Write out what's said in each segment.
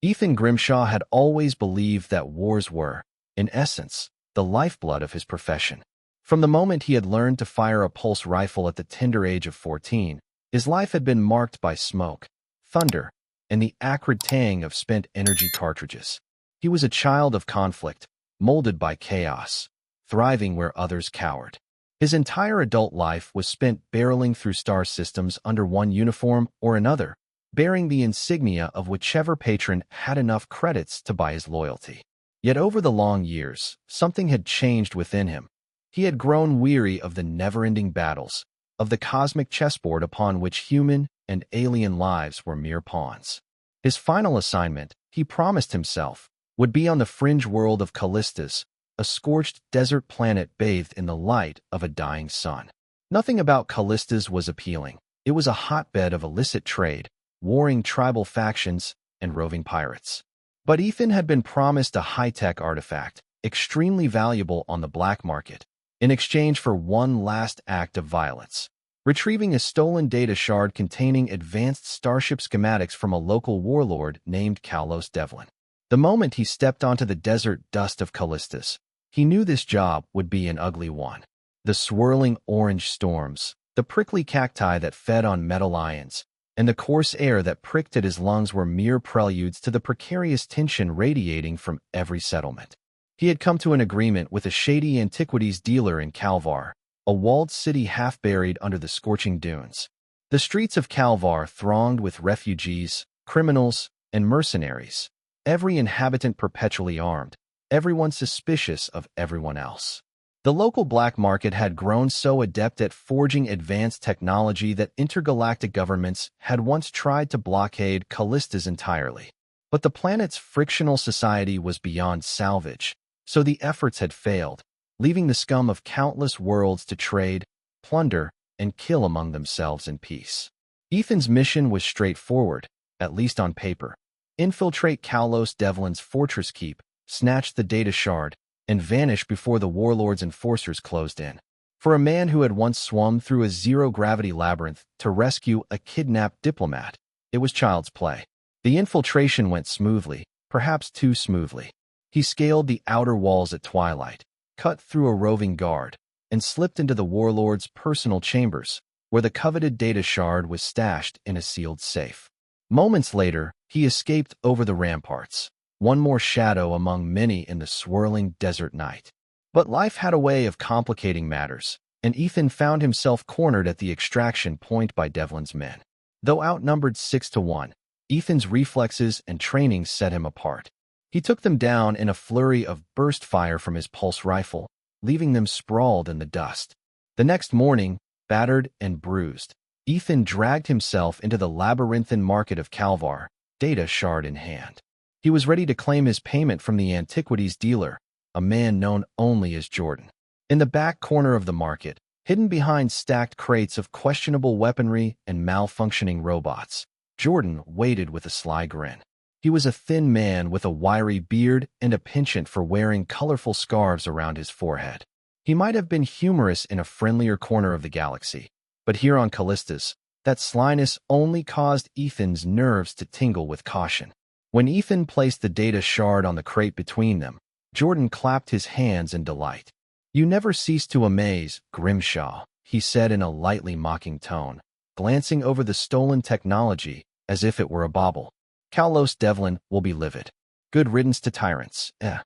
Ethan Grimshaw had always believed that wars were, in essence, the lifeblood of his profession. From the moment he had learned to fire a pulse rifle at the tender age of 14, his life had been marked by smoke, thunder, and the acrid tang of spent energy cartridges. He was a child of conflict, molded by chaos, thriving where others cowered. His entire adult life was spent barreling through star systems under one uniform or another, bearing the insignia of whichever patron had enough credits to buy his loyalty. Yet over the long years, something had changed within him. He had grown weary of the never-ending battles, of the cosmic chessboard upon which human and alien lives were mere pawns. His final assignment, he promised himself, would be on the fringe world of Callistus, a scorched desert planet bathed in the light of a dying sun. Nothing about Callistus was appealing. It was a hotbed of illicit trade, warring tribal factions, and roving pirates. But Ethan had been promised a high-tech artifact, extremely valuable on the black market, in exchange for one last act of violence: retrieving a stolen data shard containing advanced starship schematics from a local warlord named Kalos Devlin. The moment he stepped onto the desert dust of Callistus, he knew this job would be an ugly one. The swirling orange storms, the prickly cacti that fed on metal ions, and the coarse air that pricked at his lungs were mere preludes to the precarious tension radiating from every settlement. He had come to an agreement with a shady antiquities dealer in Calvar, a walled city half buried under the scorching dunes. The streets of Calvar thronged with refugees, criminals, and mercenaries, every inhabitant perpetually armed, everyone suspicious of everyone else. The local black market had grown so adept at forging advanced technology that intergalactic governments had once tried to blockade Callistus entirely. But the planet's frictional society was beyond salvage, so the efforts had failed, leaving the scum of countless worlds to trade, plunder, and kill among themselves in peace. Ethan's mission was straightforward, at least on paper: infiltrate Kalos Devlin's fortress keep, snatch the data shard, and vanish before the warlord's enforcers closed in. For a man who had once swum through a zero-gravity labyrinth to rescue a kidnapped diplomat, it was child's play. The infiltration went smoothly, perhaps too smoothly. He scaled the outer walls at twilight, cut through a roving guard, and slipped into the warlord's personal chambers, where the coveted data shard was stashed in a sealed safe. Moments later, he escaped over the ramparts, one more shadow among many in the swirling desert night. But life had a way of complicating matters, and Ethan found himself cornered at the extraction point by Devlin's men. Though outnumbered 6-1, Ethan's reflexes and training set him apart. He took them down in a flurry of burst fire from his pulse rifle, leaving them sprawled in the dust. The next morning, battered and bruised, Ethan dragged himself into the labyrinthine market of Calvar, data shard in hand. He was ready to claim his payment from the antiquities dealer, a man known only as Jordan. In the back corner of the market, hidden behind stacked crates of questionable weaponry and malfunctioning robots, Jordan waited with a sly grin. He was a thin man with a wiry beard and a penchant for wearing colorful scarves around his forehead. He might have been humorous in a friendlier corner of the galaxy, but here on Callistus, that slyness only caused Ethan's nerves to tingle with caution. When Ethan placed the data shard on the crate between them, Jordan clapped his hands in delight. "You never cease to amaze, Grimshaw," he said in a lightly mocking tone, glancing over the stolen technology as if it were a bauble. "Kalos Devlin will be livid. Good riddance to tyrants, eh?"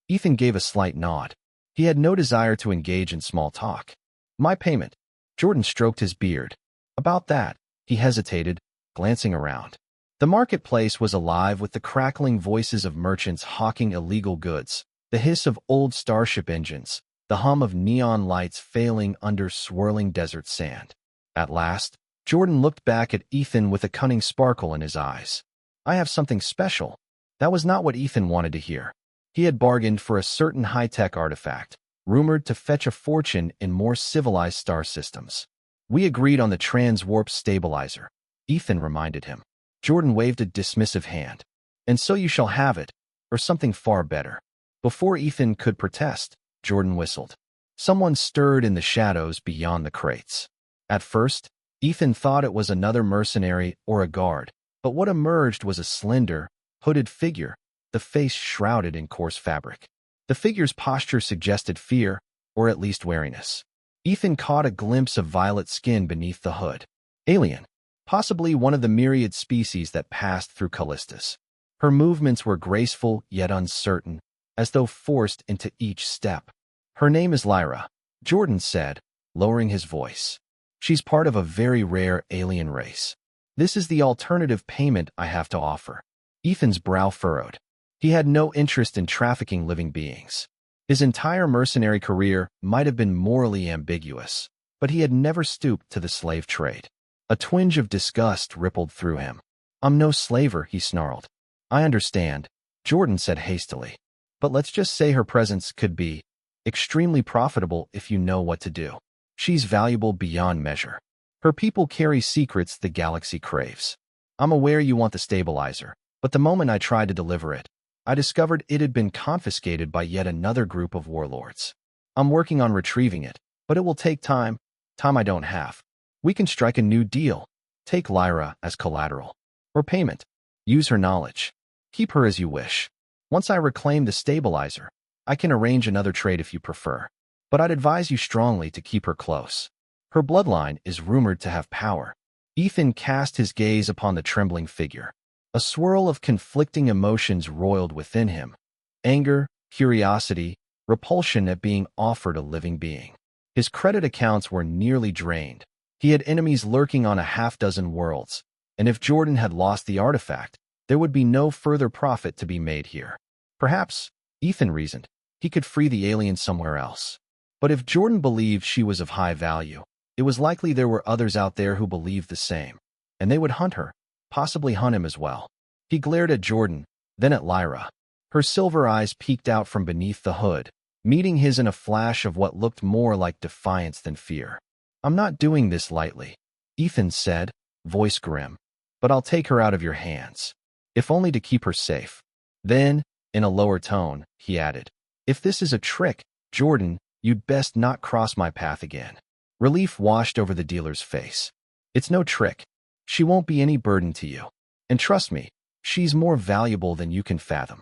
Ethan gave a slight nod. He had no desire to engage in small talk. "My payment." Jordan stroked his beard. "About that," he hesitated, glancing around. The marketplace was alive with the crackling voices of merchants hawking illegal goods, the hiss of old starship engines, the hum of neon lights failing under swirling desert sand. At last, Jordan looked back at Ethan with a cunning sparkle in his eyes. "I have something special." That was not what Ethan wanted to hear. He had bargained for a certain high-tech artifact, rumored to fetch a fortune in more civilized star systems. "We agreed on the trans-warp stabilizer," Ethan reminded him. Jordan waved a dismissive hand. "And so you shall have it, or something far better." Before Ethan could protest, Jordan whistled. Someone stirred in the shadows beyond the crates. At first, Ethan thought it was another mercenary or a guard, but what emerged was a slender, hooded figure, the face shrouded in coarse fabric. The figure's posture suggested fear, or at least wariness. Ethan caught a glimpse of violet skin beneath the hood. Alien, possibly one of the myriad species that passed through Callistus. Her movements were graceful yet uncertain, as though forced into each step. Her name is Lyra, Jordan said, lowering his voice. She's part of a very rare alien race. This is the alternative payment I have to offer. Ethan's brow furrowed. He had no interest in trafficking living beings. His entire mercenary career might have been morally ambiguous, but he had never stooped to the slave trade. A twinge of disgust rippled through him. I'm no slaver, he snarled. I understand, Jordan said hastily. But let's just say her presence could be extremely profitable if you know what to do. She's valuable beyond measure. Her people carry secrets the galaxy craves. I'm aware you want the stabilizer, but the moment I tried to deliver it, I discovered it had been confiscated by yet another group of warlords. I'm working on retrieving it, but it will take time I don't have. We can strike a new deal. Take Lyra as collateral. Or payment. Use her knowledge. Keep her as you wish. Once I reclaim the stabilizer, I can arrange another trade if you prefer. But I'd advise you strongly to keep her close. Her bloodline is rumored to have power. Ethan cast his gaze upon the trembling figure. A swirl of conflicting emotions roiled within him. Anger, curiosity, repulsion at being offered a living being. His credit accounts were nearly drained. He had enemies lurking on a half-dozen worlds, and if Jordan had lost the artifact, there would be no further profit to be made here. Perhaps, Ethan reasoned, he could free the alien somewhere else. But if Jordan believed she was of high value, it was likely there were others out there who believed the same, and they would hunt her, possibly hunt him as well. He glared at Jordan, then at Lyra. Her silver eyes peeked out from beneath the hood, meeting his in a flash of what looked more like defiance than fear. I'm not doing this lightly, Ethan said, voice grim. But I'll take her out of your hands, if only to keep her safe. Then, in a lower tone, he added, if this is a trick, Jordan, you'd best not cross my path again. Relief washed over the dealer's face. It's no trick. She won't be any burden to you. And trust me, she's more valuable than you can fathom.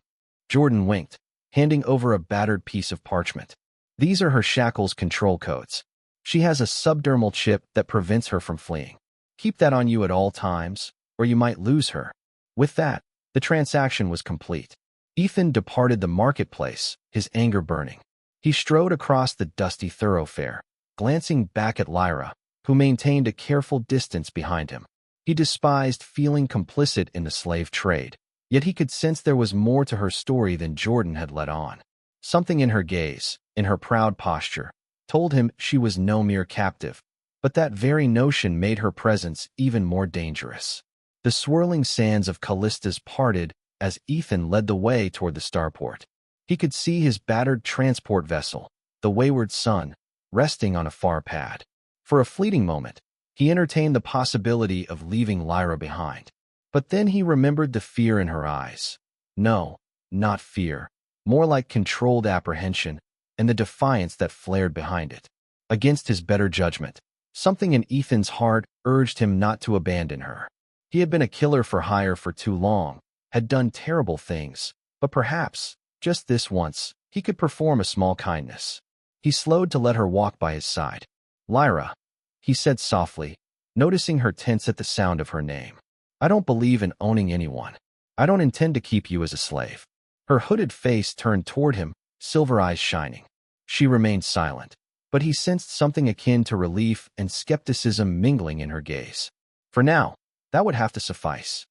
Jordan winked, handing over a battered piece of parchment. These are her shackles control codes. She has a subdermal chip that prevents her from fleeing. Keep that on you at all times, or you might lose her. With that, the transaction was complete. Ethan departed the marketplace, his anger burning. He strode across the dusty thoroughfare, glancing back at Lyra, who maintained a careful distance behind him. He despised feeling complicit in the slave trade, yet he could sense there was more to her story than Jordan had let on. Something in her gaze, in her proud posture, told him she was no mere captive, but that very notion made her presence even more dangerous. The swirling sands of Callistus parted as Ethan led the way toward the starport. He could see his battered transport vessel, the Wayward Sun, resting on a far pad. For a fleeting moment, he entertained the possibility of leaving Lyra behind. But then he remembered the fear in her eyes. No, not fear, more like controlled apprehension, and the defiance that flared behind it. Against his better judgment, something in Ethan's heart urged him not to abandon her. He had been a killer for hire for too long, had done terrible things, but perhaps, just this once, he could perform a small kindness. He slowed to let her walk by his side. Lyra, he said softly, noticing her tense at the sound of her name. I don't believe in owning anyone. I don't intend to keep you as a slave. Her hooded face turned toward him, silver eyes shining. She remained silent, but he sensed something akin to relief and skepticism mingling in her gaze. For now, that would have to suffice.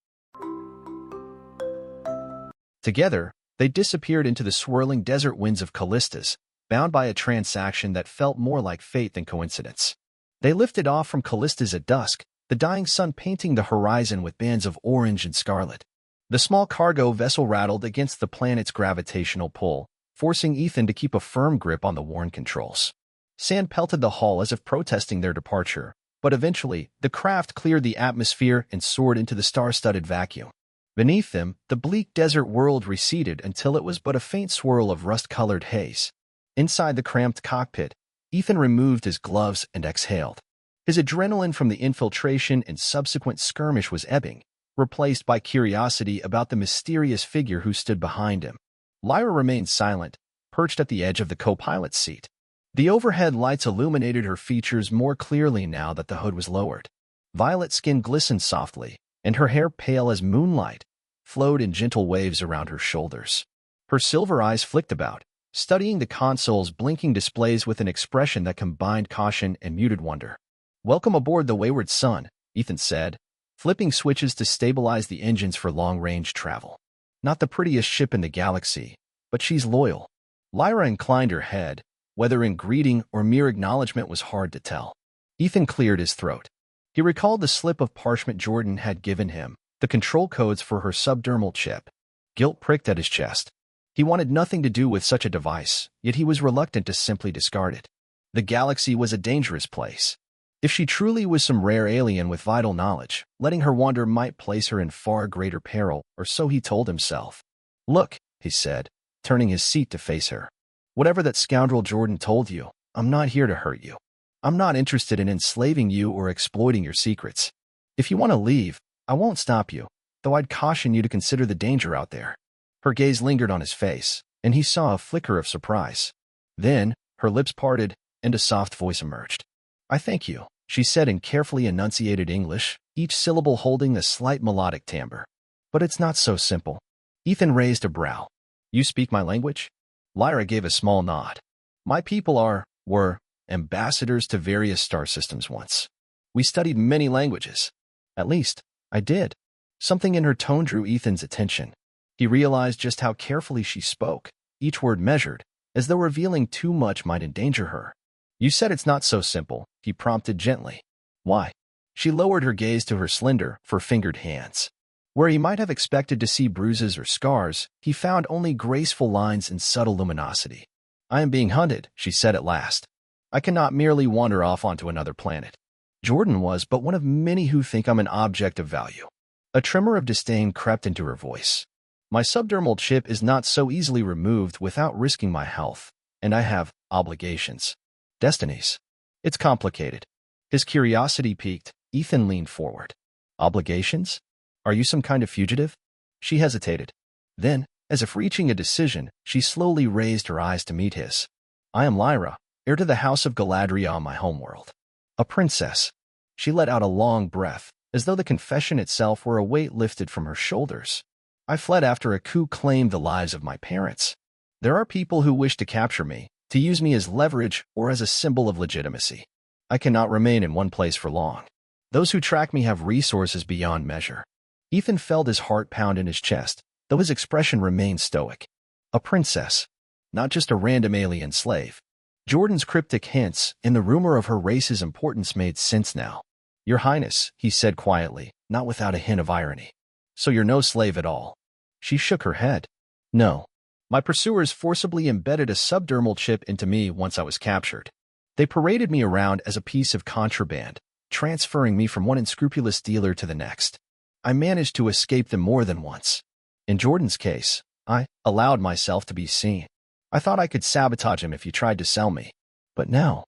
Together, they disappeared into the swirling desert winds of Callistus, bound by a transaction that felt more like fate than coincidence. They lifted off from Callistus at dusk, the dying sun painting the horizon with bands of orange and scarlet. The small cargo vessel rattled against the planet's gravitational pull, forcing Ethan to keep a firm grip on the worn controls. Sand pelted the hull as if protesting their departure, but eventually, the craft cleared the atmosphere and soared into the star-studded vacuum. Beneath them, the bleak desert world receded until it was but a faint swirl of rust-colored haze. Inside the cramped cockpit, Ethan removed his gloves and exhaled. His adrenaline from the infiltration and subsequent skirmish was ebbing, replaced by curiosity about the mysterious figure who stood behind him. Lyra remained silent, perched at the edge of the co-pilot's seat. The overhead lights illuminated her features more clearly now that the hood was lowered. Violet skin glistened softly, and her hair, pale as moonlight, flowed in gentle waves around her shoulders. Her silver eyes flicked about, studying the console's blinking displays with an expression that combined caution and muted wonder. "Welcome aboard the Wayward Sun," Ethan said, flipping switches to stabilize the engines for long-range travel. "Not the prettiest ship in the galaxy, but she's loyal." Lyra inclined her head, whether in greeting or mere acknowledgement was hard to tell. Ethan cleared his throat. He recalled the slip of parchment Jordan had given him, the control codes for her subdermal chip. Guilt pricked at his chest. He wanted nothing to do with such a device, yet he was reluctant to simply discard it. The galaxy was a dangerous place. If she truly was some rare alien with vital knowledge, letting her wander might place her in far greater peril, or so he told himself. "Look," he said, turning his seat to face her. "Whatever that scoundrel Jordan told you, I'm not here to hurt you. I'm not interested in enslaving you or exploiting your secrets. If you want to leave, I won't stop you, though I'd caution you to consider the danger out there." Her gaze lingered on his face, and he saw a flicker of surprise. Then, her lips parted, and a soft voice emerged. "I thank you," she said in carefully enunciated English, each syllable holding a slight melodic timbre. "But it's not so simple." Ethan raised a brow. "You speak my language?" Lyra gave a small nod. "My people were ambassadors to various star systems once. We studied many languages. At least, I did." Something in her tone drew Ethan's attention. He realized just how carefully she spoke, each word measured, as though revealing too much might endanger her. "You said it's not so simple," he prompted gently. "Why?" She lowered her gaze to her slender, fur-fingered hands. Where he might have expected to see bruises or scars, he found only graceful lines and subtle luminosity. "I am being hunted," she said at last. "I cannot merely wander off onto another planet. Jordan was but one of many who think I'm an object of value." A tremor of disdain crept into her voice. "My subdermal chip is not so easily removed without risking my health, and I have obligations. Destinies. It's complicated." His curiosity piqued. Ethan leaned forward. "Obligations? Are you some kind of fugitive?" She hesitated. Then, as if reaching a decision, she slowly raised her eyes to meet his. "I am Lyra, heir to the House of Galadria on my homeworld. A princess." She let out a long breath, as though the confession itself were a weight lifted from her shoulders. "I fled after a coup claimed the lives of my parents. There are people who wish to capture me, to use me as leverage or as a symbol of legitimacy. I cannot remain in one place for long. Those who track me have resources beyond measure." Ethan felt his heart pound in his chest, though his expression remained stoic. A princess, not just a random alien slave. Jordan's cryptic hints and the rumor of her race's importance made sense now. "Your Highness," he said quietly, not without a hint of irony. "So you're no slave at all?" She shook her head. "No. My pursuers forcibly embedded a subdermal chip into me once I was captured. They paraded me around as a piece of contraband, transferring me from one unscrupulous dealer to the next. I managed to escape them more than once. In Jordan's case, I allowed myself to be seen. I thought I could sabotage him if he tried to sell me. But now..."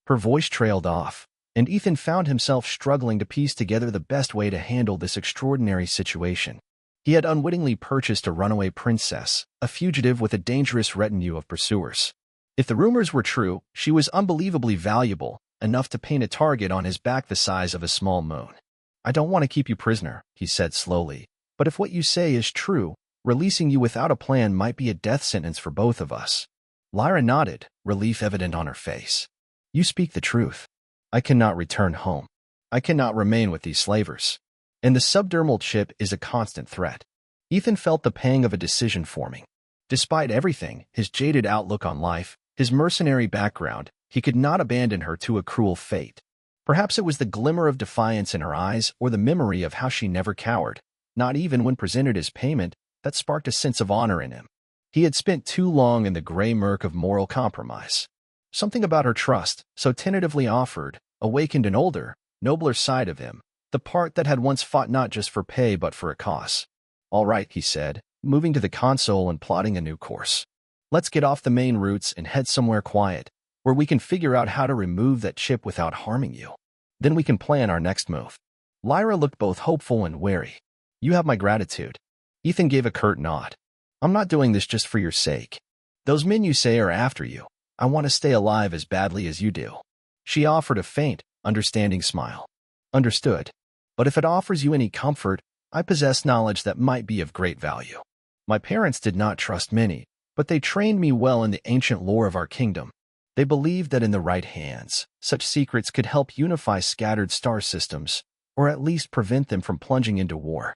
Her voice trailed off, and Ethan found himself struggling to piece together the best way to handle this extraordinary situation. He had unwittingly purchased a runaway princess, a fugitive with a dangerous retinue of pursuers. If the rumors were true, she was unbelievably valuable, enough to paint a target on his back the size of a small moon. "I don't want to keep you prisoner," he said slowly, "but if what you say is true, releasing you without a plan might be a death sentence for both of us." Lyra nodded, relief evident on her face. "You speak the truth. I cannot return home. I cannot remain with these slavers. And the subdermal chip is a constant threat." Ethan felt the pang of a decision forming. Despite everything, his jaded outlook on life, his mercenary background, he could not abandon her to a cruel fate. Perhaps it was the glimmer of defiance in her eyes or the memory of how she never cowered, not even when presented as payment, that sparked a sense of honor in him. He had spent too long in the gray murk of moral compromise. Something about her trust, so tentatively offered, awakened an older, nobler side of him, the part that had once fought not just for pay but for a cause. "All right," he said, moving to the console and plotting a new course. "Let's get off the main routes and head somewhere quiet, where we can figure out how to remove that chip without harming you. Then we can plan our next move." Lyra looked both hopeful and wary. You have my gratitude. Ethan gave a curt nod. I'm not doing this just for your sake. Those men you say are after you. I want to stay alive as badly as you do. She offered a faint, understanding smile. Understood. But if it offers you any comfort, I possess knowledge that might be of great value. My parents did not trust many, but they trained me well in the ancient lore of our kingdom. They believed that in the right hands, such secrets could help unify scattered star systems, or at least prevent them from plunging into war.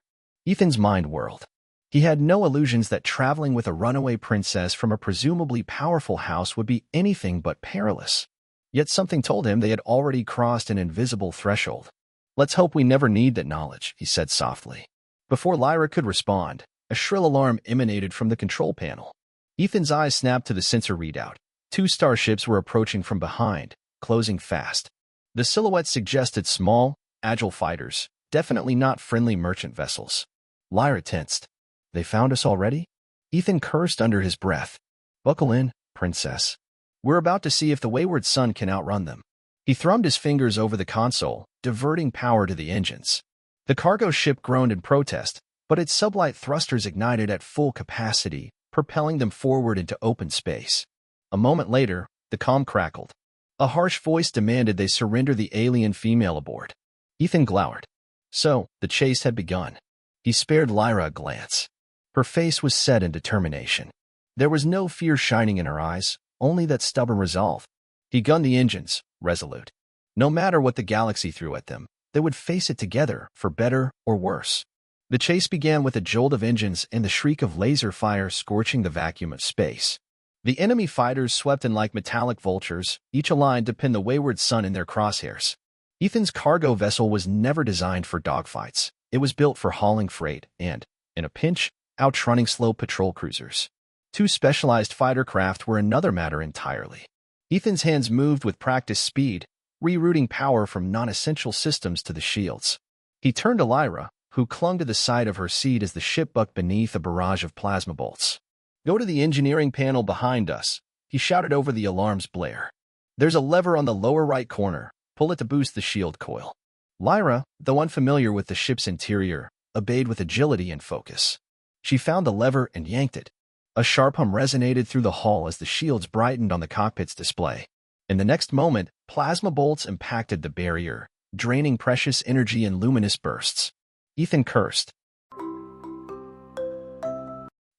Ethan's mind whirled. He had no illusions that traveling with a runaway princess from a presumably powerful house would be anything but perilous. Yet something told him they had already crossed an invisible threshold. Let's hope we never need that knowledge, he said softly. Before Lyra could respond, a shrill alarm emanated from the control panel. Ethan's eyes snapped to the sensor readout. 2 starships were approaching from behind, closing fast. The silhouettes suggested small, agile fighters, definitely not friendly merchant vessels. Lyra tensed. They found us already? Ethan cursed under his breath. Buckle in, princess. We're about to see if the wayward sun can outrun them. He thrummed his fingers over the console, diverting power to the engines. The cargo ship groaned in protest, but its sublight thrusters ignited at full capacity, propelling them forward into open space. A moment later, the comm crackled. A harsh voice demanded they surrender the alien female aboard. Ethan glowered. So, the chase had begun. He spared Lyra a glance. Her face was set in determination. There was no fear shining in her eyes, only that stubborn resolve. He gunned the engines, resolute. No matter what the galaxy threw at them, they would face it together, for better or worse. The chase began with a jolt of engines and the shriek of laser fire scorching the vacuum of space. The enemy fighters swept in like metallic vultures, each aligned to pin the wayward sun in their crosshairs. Ethan's cargo vessel was never designed for dogfights. It was built for hauling freight and, in a pinch, outrunning slow patrol cruisers. 2 specialized fighter craft were another matter entirely. Ethan's hands moved with practiced speed, rerouting power from non-essential systems to the shields. He turned to Lyra, who clung to the side of her seat as the ship bucked beneath a barrage of plasma bolts. Go to the engineering panel behind us, he shouted over the alarm's blare. There's a lever on the lower right corner. Pull it to boost the shield coil. Lyra, though unfamiliar with the ship's interior, obeyed with agility and focus. She found the lever and yanked it. A sharp hum resonated through the hull as the shields brightened on the cockpit's display. In the next moment, plasma bolts impacted the barrier, draining precious energy in luminous bursts. Ethan cursed.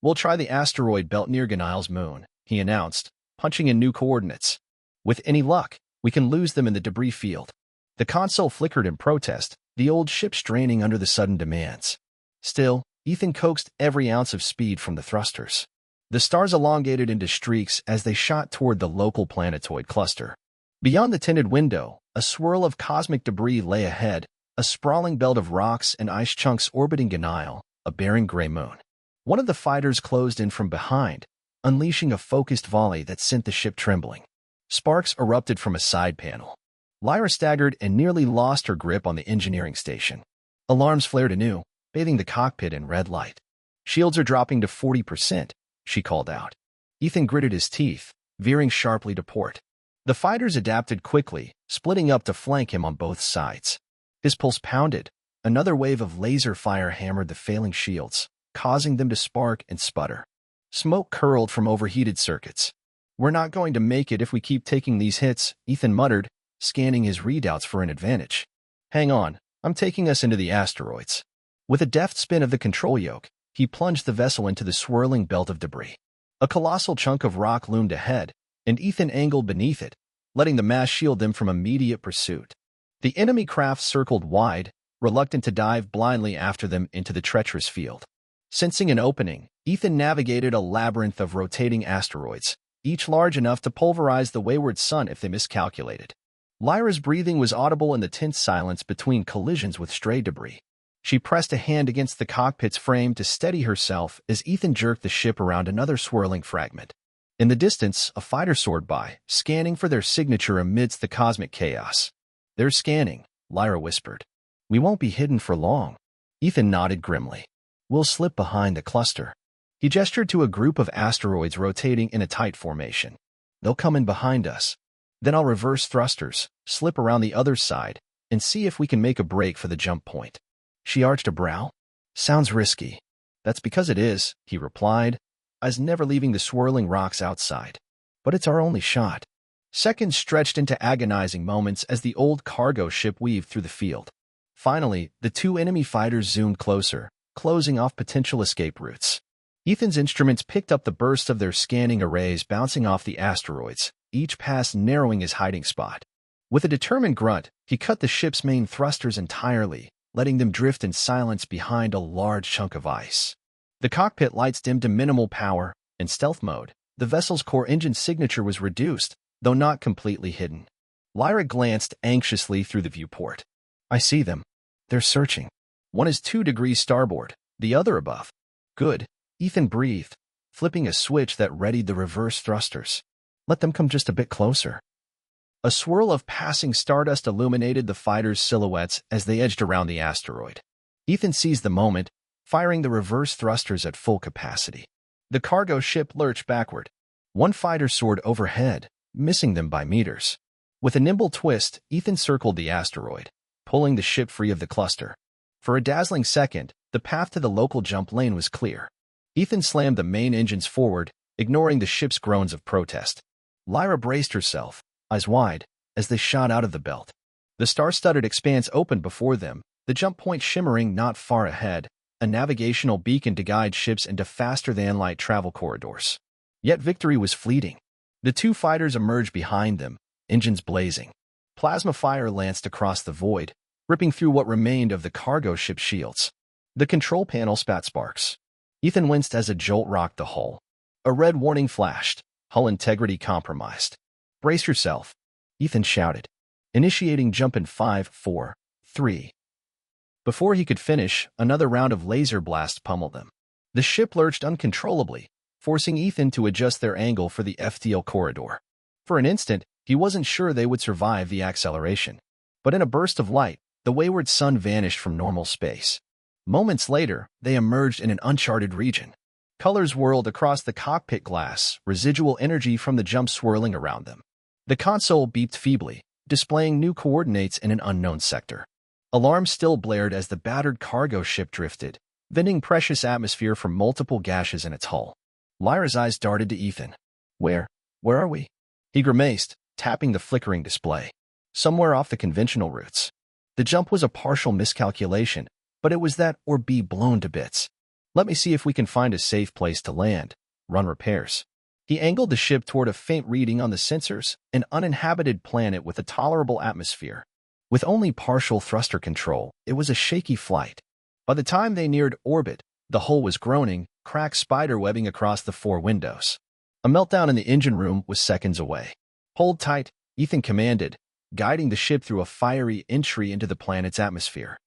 We'll try the asteroid belt near Ganil's moon, he announced, punching in new coordinates. With any luck, we can lose them in the debris field. The console flickered in protest, the old ship straining under the sudden demands. Still, Ethan coaxed every ounce of speed from the thrusters. The stars elongated into streaks as they shot toward the local planetoid cluster. Beyond the tinted window, a swirl of cosmic debris lay ahead, a sprawling belt of rocks and ice chunks orbiting Ganil, a barren gray moon. One of the fighters closed in from behind, unleashing a focused volley that sent the ship trembling. Sparks erupted from a side panel. Lyra staggered and nearly lost her grip on the engineering station. Alarms flared anew, bathing the cockpit in red light. Shields are dropping to 40%, she called out. Ethan gritted his teeth, veering sharply to port. The fighters adapted quickly, splitting up to flank him on both sides. His pulse pounded. Another wave of laser fire hammered the failing shields, causing them to spark and sputter. Smoke curled from overheated circuits. We're not going to make it if we keep taking these hits, Ethan muttered, scanning his readouts for an advantage. Hang on, I'm taking us into the asteroids. With a deft spin of the control yoke, he plunged the vessel into the swirling belt of debris. A colossal chunk of rock loomed ahead, and Ethan angled beneath it, letting the mass shield them from immediate pursuit. The enemy craft circled wide, reluctant to dive blindly after them into the treacherous field. Sensing an opening, Ethan navigated a labyrinth of rotating asteroids, each large enough to pulverize the wayward sun if they miscalculated. Lyra's breathing was audible in the tense silence between collisions with stray debris. She pressed a hand against the cockpit's frame to steady herself as Ethan jerked the ship around another swirling fragment. In the distance, a fighter soared by, scanning for their signature amidst the cosmic chaos. They're scanning, Lyra whispered. We won't be hidden for long. Ethan nodded grimly. We'll slip behind the cluster. He gestured to a group of asteroids rotating in a tight formation. They'll come in behind us. Then I'll reverse thrusters, slip around the other side, and see if we can make a break for the jump point. She arched a brow. Sounds risky. That's because it is, he replied, eyes never leaving the swirling rocks outside. But it's our only shot. Seconds stretched into agonizing moments as the old cargo ship weaved through the field. Finally, the two enemy fighters zoomed closer, closing off potential escape routes. Ethan's instruments picked up the burst of their scanning arrays bouncing off the asteroids, each pass narrowing his hiding spot. With a determined grunt, he cut the ship's main thrusters entirely, letting them drift in silence behind a large chunk of ice. The cockpit lights dimmed to minimal power. In stealth mode, the vessel's core engine signature was reduced, though not completely hidden. Lyra glanced anxiously through the viewport. I see them. They're searching. One is 2 degrees starboard, the other above. Good, Ethan breathed, flipping a switch that readied the reverse thrusters. Let them come just a bit closer. A swirl of passing stardust illuminated the fighters' silhouettes as they edged around the asteroid. Ethan seized the moment, firing the reverse thrusters at full capacity. The cargo ship lurched backward. One fighter soared overhead, missing them by meters. With a nimble twist, Ethan circled the asteroid, pulling the ship free of the cluster. For a dazzling second, the path to the local jump lane was clear. Ethan slammed the main engines forward, ignoring the ship's groans of protest. Lyra braced herself, eyes wide, as they shot out of the belt. The star-studded expanse opened before them, the jump point shimmering not far ahead, a navigational beacon to guide ships into faster-than-light travel corridors. Yet victory was fleeting. The two fighters emerged behind them, engines blazing. Plasma fire lanced across the void, ripping through what remained of the cargo ship's shields. The control panel spat sparks. Ethan winced as a jolt rocked the hull. A red warning flashed, hull integrity compromised. Brace yourself, Ethan shouted, initiating jump in 5, 4, 3. Before he could finish, another round of laser blast pummeled them. The ship lurched uncontrollably, forcing Ethan to adjust their angle for the FTL corridor. For an instant, he wasn't sure they would survive the acceleration. But in a burst of light, the wayward sun vanished from normal space. Moments later, they emerged in an uncharted region. Colors whirled across the cockpit glass, residual energy from the jump swirling around them. The console beeped feebly, displaying new coordinates in an unknown sector. Alarms still blared as the battered cargo ship drifted, venting precious atmosphere from multiple gashes in its hull. Lyra's eyes darted to Ethan. Where are we? He grimaced, tapping the flickering display. Somewhere off the conventional routes. The jump was a partial miscalculation, but it was that or be blown to bits. Let me see if we can find a safe place to land, run repairs. He angled the ship toward a faint reading on the sensors, an uninhabited planet with a tolerable atmosphere. With only partial thruster control, it was a shaky flight. By the time they neared orbit, the hull was groaning, cracks spiderwebbing across the 4 windows. A meltdown in the engine room was seconds away. Hold tight, Ethan commanded, guiding the ship through a fiery entry into the planet's atmosphere.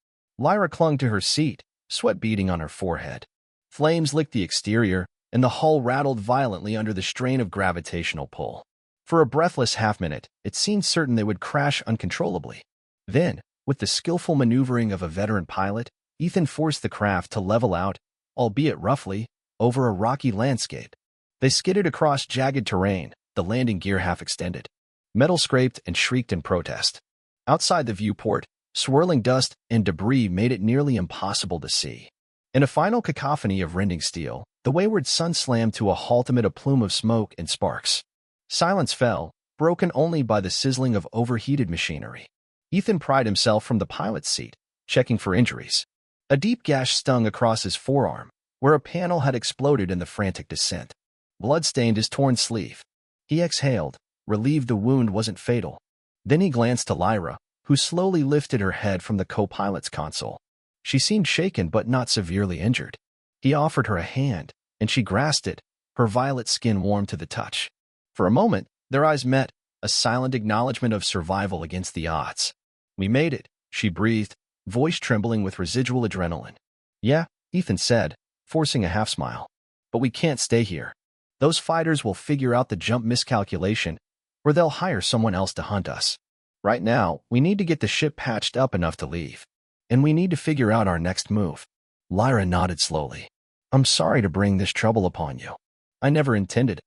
Lyra clung to her seat, sweat beading on her forehead. Flames licked the exterior, and the hull rattled violently under the strain of gravitational pull. For a breathless half-minute, it seemed certain they would crash uncontrollably. Then, with the skillful maneuvering of a veteran pilot, Ethan forced the craft to level out, albeit roughly, over a rocky landscape. They skidded across jagged terrain, the landing gear half extended. Metal scraped and shrieked in protest. Outside the viewport, swirling dust and debris made it nearly impossible to see. In a final cacophony of rending steel, the wayward sun slammed to a halt amid a plume of smoke and sparks. Silence fell, broken only by the sizzling of overheated machinery. Ethan pried himself from the pilot's seat, checking for injuries. A deep gash stung across his forearm, where a panel had exploded in the frantic descent. Blood stained his torn sleeve. He exhaled, relieved the wound wasn't fatal. Then he glanced to Lyra, who slowly lifted her head from the co-pilot's console. She seemed shaken but not severely injured. He offered her a hand, and she grasped it, her violet skin warm to the touch. For a moment, their eyes met, a silent acknowledgement of survival against the odds. We made it, she breathed, voice trembling with residual adrenaline. Yeah, Ethan said, forcing a half-smile. But we can't stay here. Those fighters will figure out the jump miscalculation, or they'll hire someone else to hunt us. Right now, we need to get the ship patched up enough to leave. And we need to figure out our next move. Lyra nodded slowly. I'm sorry to bring this trouble upon you. I never intended it.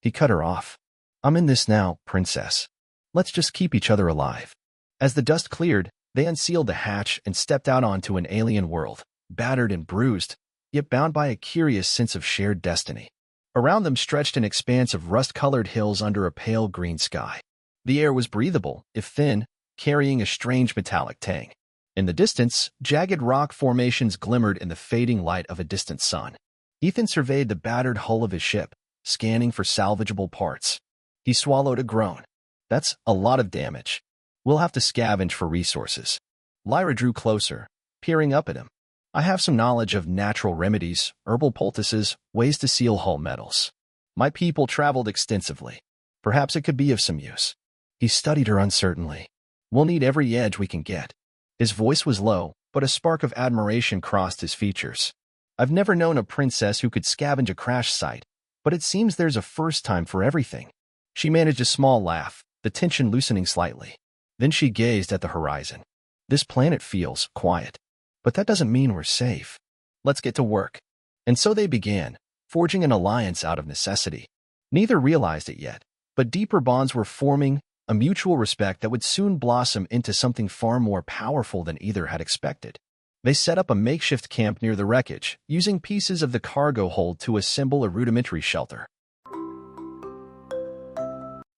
He cut her off. I'm in this now, princess. Let's just keep each other alive. As the dust cleared, they unsealed the hatch and stepped out onto an alien world, battered and bruised, yet bound by a curious sense of shared destiny. Around them stretched an expanse of rust-colored hills under a pale green sky. The air was breathable, if thin, carrying a strange metallic tang. In the distance, jagged rock formations glimmered in the fading light of a distant sun. Ethan surveyed the battered hull of his ship, scanning for salvageable parts. He swallowed a groan. That's a lot of damage. We'll have to scavenge for resources. Lyra drew closer, peering up at him. I have some knowledge of natural remedies, herbal poultices, ways to seal hull metals. My people traveled extensively. Perhaps it could be of some use. He studied her uncertainly. We'll need every edge we can get. His voice was low, but a spark of admiration crossed his features. I've never known a princess who could scavenge a crash site, but it seems there's a first time for everything. She managed a small laugh, the tension loosening slightly. Then she gazed at the horizon. This planet feels quiet, but that doesn't mean we're safe. Let's get to work. And so they began, forging an alliance out of necessity. Neither realized it yet, but deeper bonds were forming, a mutual respect that would soon blossom into something far more powerful than either had expected. They set up a makeshift camp near the wreckage, using pieces of the cargo hold to assemble a rudimentary shelter.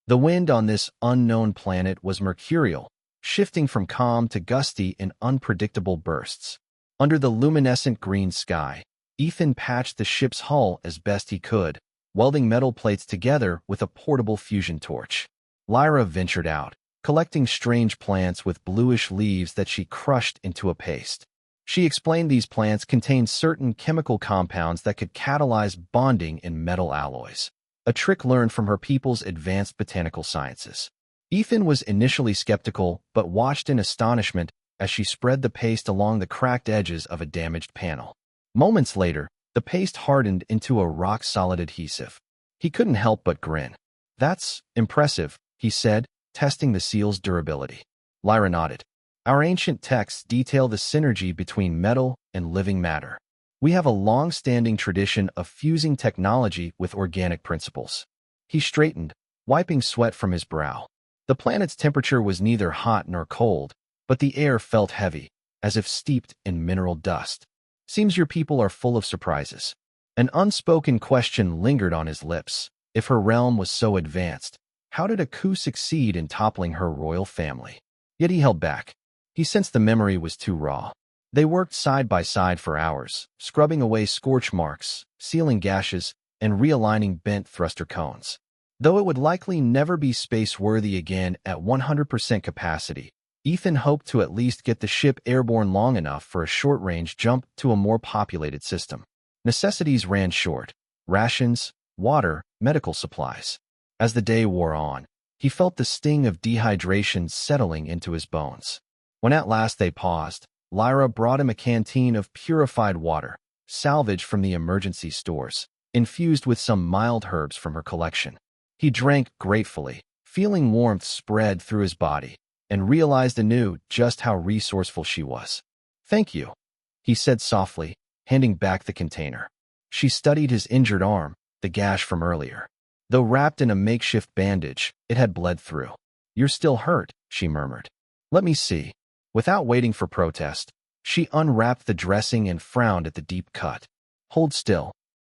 The wind on this unknown planet was mercurial, shifting from calm to gusty in unpredictable bursts. Under the luminescent green sky, Ethan patched the ship's hull as best he could, welding metal plates together with a portable fusion torch. Lyra ventured out, collecting strange plants with bluish leaves that she crushed into a paste. She explained these plants contained certain chemical compounds that could catalyze bonding in metal alloys, a trick learned from her people's advanced botanical sciences. Ethan was initially skeptical, but watched in astonishment as she spread the paste along the cracked edges of a damaged panel. Moments later, the paste hardened into a rock-solid adhesive. He couldn't help but grin. That's impressive, he said, testing the seal's durability. Lyra nodded. Our ancient texts detail the synergy between metal and living matter. We have a long-standing tradition of fusing technology with organic principles. He straightened, wiping sweat from his brow. The planet's temperature was neither hot nor cold, but the air felt heavy, as if steeped in mineral dust. Seems your people are full of surprises. An unspoken question lingered on his lips. If her realm was so advanced, how did a coup succeed in toppling her royal family? Yet he held back. He sensed the memory was too raw. They worked side by side for hours, scrubbing away scorch marks, sealing gashes, and realigning bent thruster cones. Though it would likely never be space-worthy again at 100% capacity, Ethan hoped to at least get the ship airborne long enough for a short-range jump to a more populated system. Necessities ran short: rations, water, medical supplies. As the day wore on, he felt the sting of dehydration settling into his bones. When at last they paused, Lyra brought him a canteen of purified water, salvaged from the emergency stores, infused with some mild herbs from her collection. He drank gratefully, feeling warmth spread through his body, and realized anew just how resourceful she was. Thank you, he said softly, handing back the container. She studied his injured arm, the gash from earlier. Though wrapped in a makeshift bandage, it had bled through. You're still hurt, she murmured. Let me see. Without waiting for protest, she unwrapped the dressing and frowned at the deep cut. Hold still.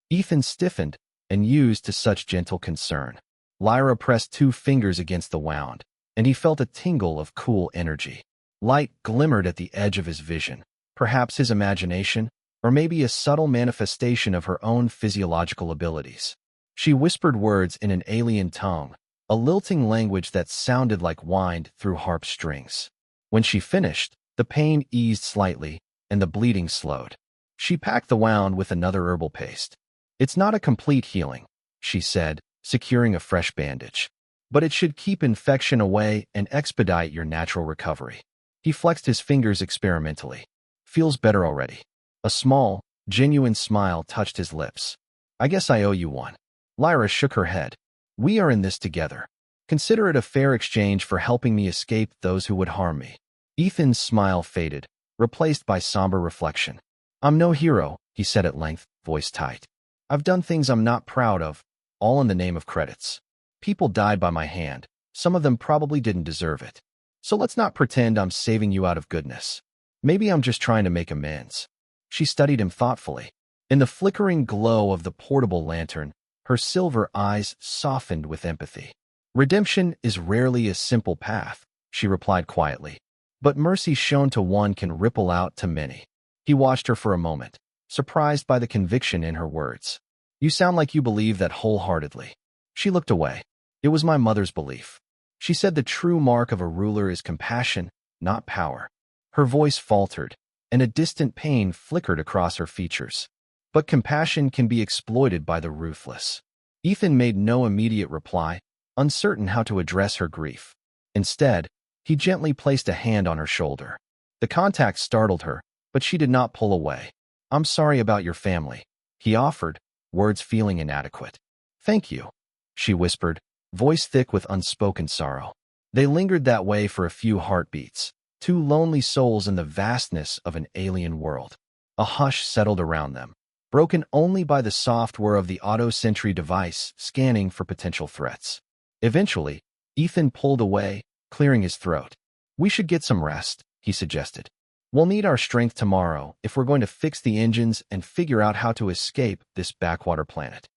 Ethan stiffened and used to such gentle concern. Lyra pressed 2 fingers against the wound, and he felt a tingle of cool energy. Light glimmered at the edge of his vision, perhaps his imagination, or maybe a subtle manifestation of her own physiological abilities. She whispered words in an alien tongue, a lilting language that sounded like wind through harp strings. When she finished, the pain eased slightly, and the bleeding slowed. She packed the wound with another herbal paste. It's not a complete healing, she said, securing a fresh bandage. But it should keep infection away and expedite your natural recovery. He flexed his fingers experimentally. Feels better already. A small, genuine smile touched his lips. I guess I owe you one. Lyra shook her head. We are in this together. Consider it a fair exchange for helping me escape those who would harm me. Ethan's smile faded, replaced by somber reflection. I'm no hero, he said at length, voice tight. I've done things I'm not proud of, all in the name of credits. People died by my hand. Some of them probably didn't deserve it. So let's not pretend I'm saving you out of goodness. Maybe I'm just trying to make amends. She studied him thoughtfully. In the flickering glow of the portable lantern, her silver eyes softened with empathy. Redemption is rarely a simple path, she replied quietly. But mercy shown to one can ripple out to many. He watched her for a moment, surprised by the conviction in her words. You sound like you believe that wholeheartedly. She looked away. It was my mother's belief. She said the true mark of a ruler is compassion, not power. Her voice faltered, and a distant pain flickered across her features. But compassion can be exploited by the ruthless. Ethan made no immediate reply, uncertain how to address her grief. Instead, he gently placed a hand on her shoulder. The contact startled her, but she did not pull away. I'm sorry about your family, he offered, words feeling inadequate. Thank you, she whispered, voice thick with unspoken sorrow. They lingered that way for a few heartbeats, two lonely souls in the vastness of an alien world. A hush settled around them, broken only by the soft whir of the auto-sentry device scanning for potential threats. Eventually, Ethan pulled away, clearing his throat. We should get some rest, he suggested. We'll need our strength tomorrow if we're going to fix the engines and figure out how to escape this backwater planet.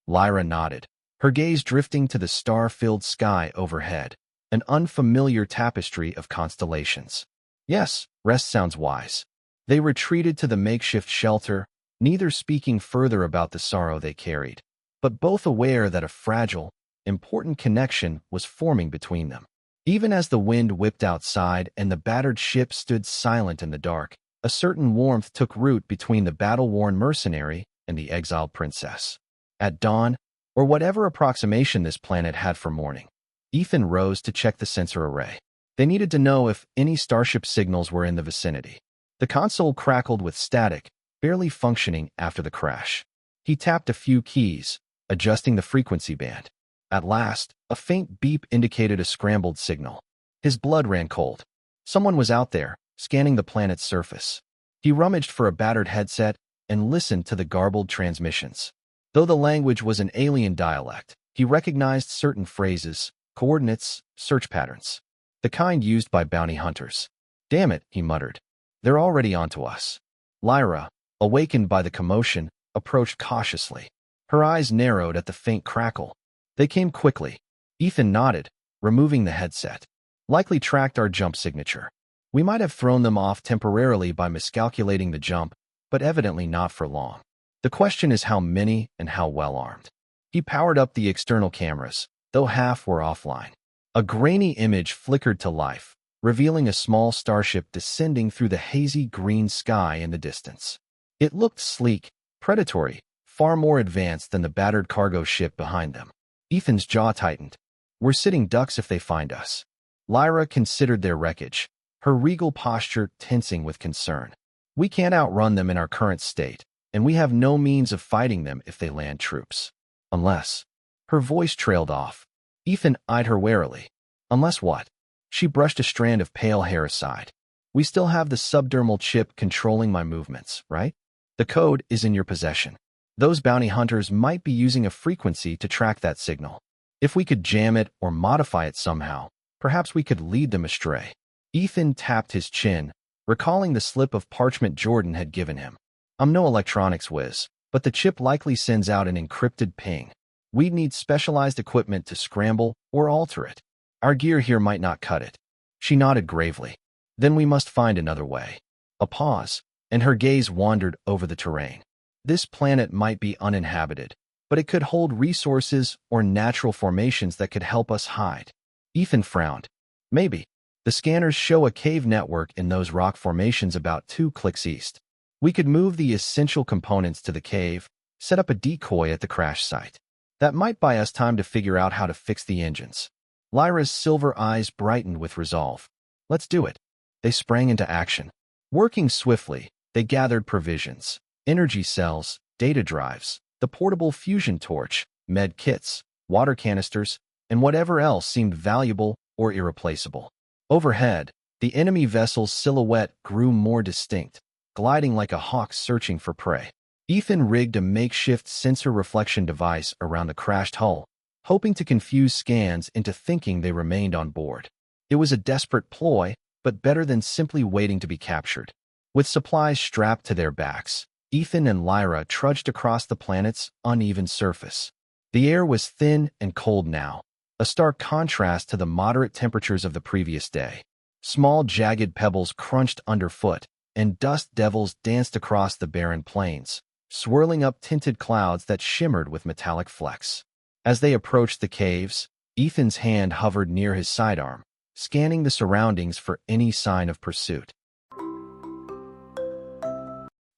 Lyra nodded, her gaze drifting to the star-filled sky overhead, an unfamiliar tapestry of constellations. Yes, rest sounds wise. They retreated to the makeshift shelter, neither speaking further about the sorrow they carried, but both aware that a fragile, important connection was forming between them. Even as the wind whipped outside and the battered ship stood silent in the dark, a certain warmth took root between the battle-worn mercenary and the exiled princess. At dawn, or whatever approximation this planet had for morning, Ethan rose to check the sensor array. They needed to know if any starship signals were in the vicinity. The console crackled with static, barely functioning after the crash. He tapped a few keys, adjusting the frequency band. At last, a faint beep indicated a scrambled signal. His blood ran cold. Someone was out there, scanning the planet's surface. He rummaged for a battered headset and listened to the garbled transmissions. Though the language was an alien dialect, he recognized certain phrases, coordinates, search patterns. The kind used by bounty hunters. Damn it, he muttered. They're already onto us. Lyra, awakened by the commotion, approached cautiously. Her eyes narrowed at the faint crackle. They came quickly. Ethan nodded, removing the headset. Likely tracked our jump signature. We might have thrown them off temporarily by miscalculating the jump, but evidently not for long. The question is how many and how well armed. He powered up the external cameras, though half were offline. A grainy image flickered to life, revealing a small starship descending through the hazy green sky in the distance. It looked sleek, predatory, far more advanced than the battered cargo ship behind them. Ethan's jaw tightened. We're sitting ducks if they find us. Lyra considered their wreckage, her regal posture tensing with concern. We can't outrun them in our current state, and we have no means of fighting them if they land troops. Unless... Her voice trailed off. Ethan eyed her warily. Unless what? She brushed a strand of pale hair aside. We still have the subdermal chip controlling my movements, right? The code is in your possession. Those bounty hunters might be using a frequency to track that signal. If we could jam it or modify it somehow, perhaps we could lead them astray. Ethan tapped his chin, recalling the slip of parchment Jordan had given him. I'm no electronics whiz, but the chip likely sends out an encrypted ping. We'd need specialized equipment to scramble or alter it. Our gear here might not cut it. She nodded gravely. Then we must find another way. A pause, and her gaze wandered over the terrain. This planet might be uninhabited, but it could hold resources or natural formations that could help us hide. Ethan frowned. Maybe. The scanners show a cave network in those rock formations about 2 clicks east. We could move the essential components to the cave, set up a decoy at the crash site. That might buy us time to figure out how to fix the engines. Lyra's silver eyes brightened with resolve. Let's do it. They sprang into action. Working swiftly, they gathered provisions, energy cells, data drives, the portable fusion torch, med kits, water canisters, and whatever else seemed valuable or irreplaceable. Overhead, the enemy vessel's silhouette grew more distinct, gliding like a hawk searching for prey. Ethan rigged a makeshift sensor reflection device around the crashed hull, hoping to confuse scans into thinking they remained on board. It was a desperate ploy, but better than simply waiting to be captured. With supplies strapped to their backs, Ethan and Lyra trudged across the planet's uneven surface. The air was thin and cold now, a stark contrast to the moderate temperatures of the previous day. Small, jagged pebbles crunched underfoot, and dust devils danced across the barren plains, swirling up tinted clouds that shimmered with metallic flecks. As they approached the caves, Ethan's hand hovered near his sidearm, scanning the surroundings for any sign of pursuit.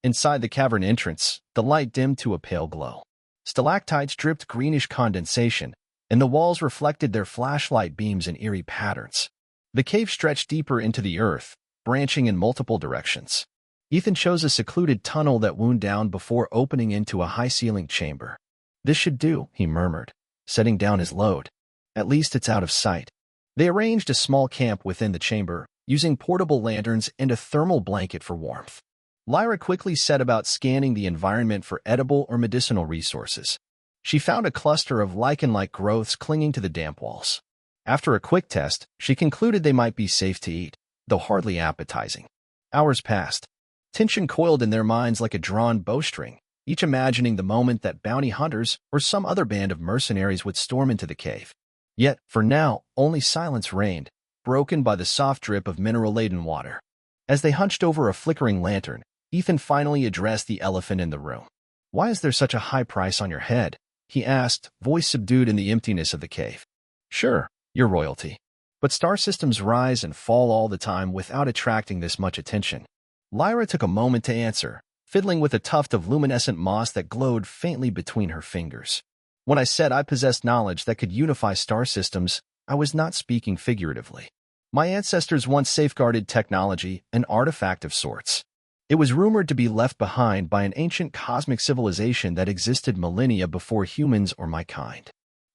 Inside the cavern entrance, the light dimmed to a pale glow. Stalactites dripped greenish condensation, and the walls reflected their flashlight beams in eerie patterns. The cave stretched deeper into the earth, branching in multiple directions. Ethan chose a secluded tunnel that wound down before opening into a high-ceilinged chamber. "This should do," he murmured, setting down his load. "At least it's out of sight." They arranged a small camp within the chamber, using portable lanterns and a thermal blanket for warmth. Lyra quickly set about scanning the environment for edible or medicinal resources. She found a cluster of lichen-like growths clinging to the damp walls. After a quick test, she concluded they might be safe to eat, though hardly appetizing. Hours passed. Tension coiled in their minds like a drawn bowstring, each imagining the moment that bounty hunters or some other band of mercenaries would storm into the cave. Yet, for now, only silence reigned, broken by the soft drip of mineral-laden water. As they hunched over a flickering lantern, Ethan finally addressed the elephant in the room. "Why is there such a high price on your head?" he asked, voice subdued in the emptiness of the cave. "Sure, you're royalty. But star systems rise and fall all the time without attracting this much attention." Lyra took a moment to answer, fiddling with a tuft of luminescent moss that glowed faintly between her fingers. "When I said I possessed knowledge that could unify star systems, I was not speaking figuratively. My ancestors once safeguarded technology, an artifact of sorts. It was rumored to be left behind by an ancient cosmic civilization that existed millennia before humans or my kind."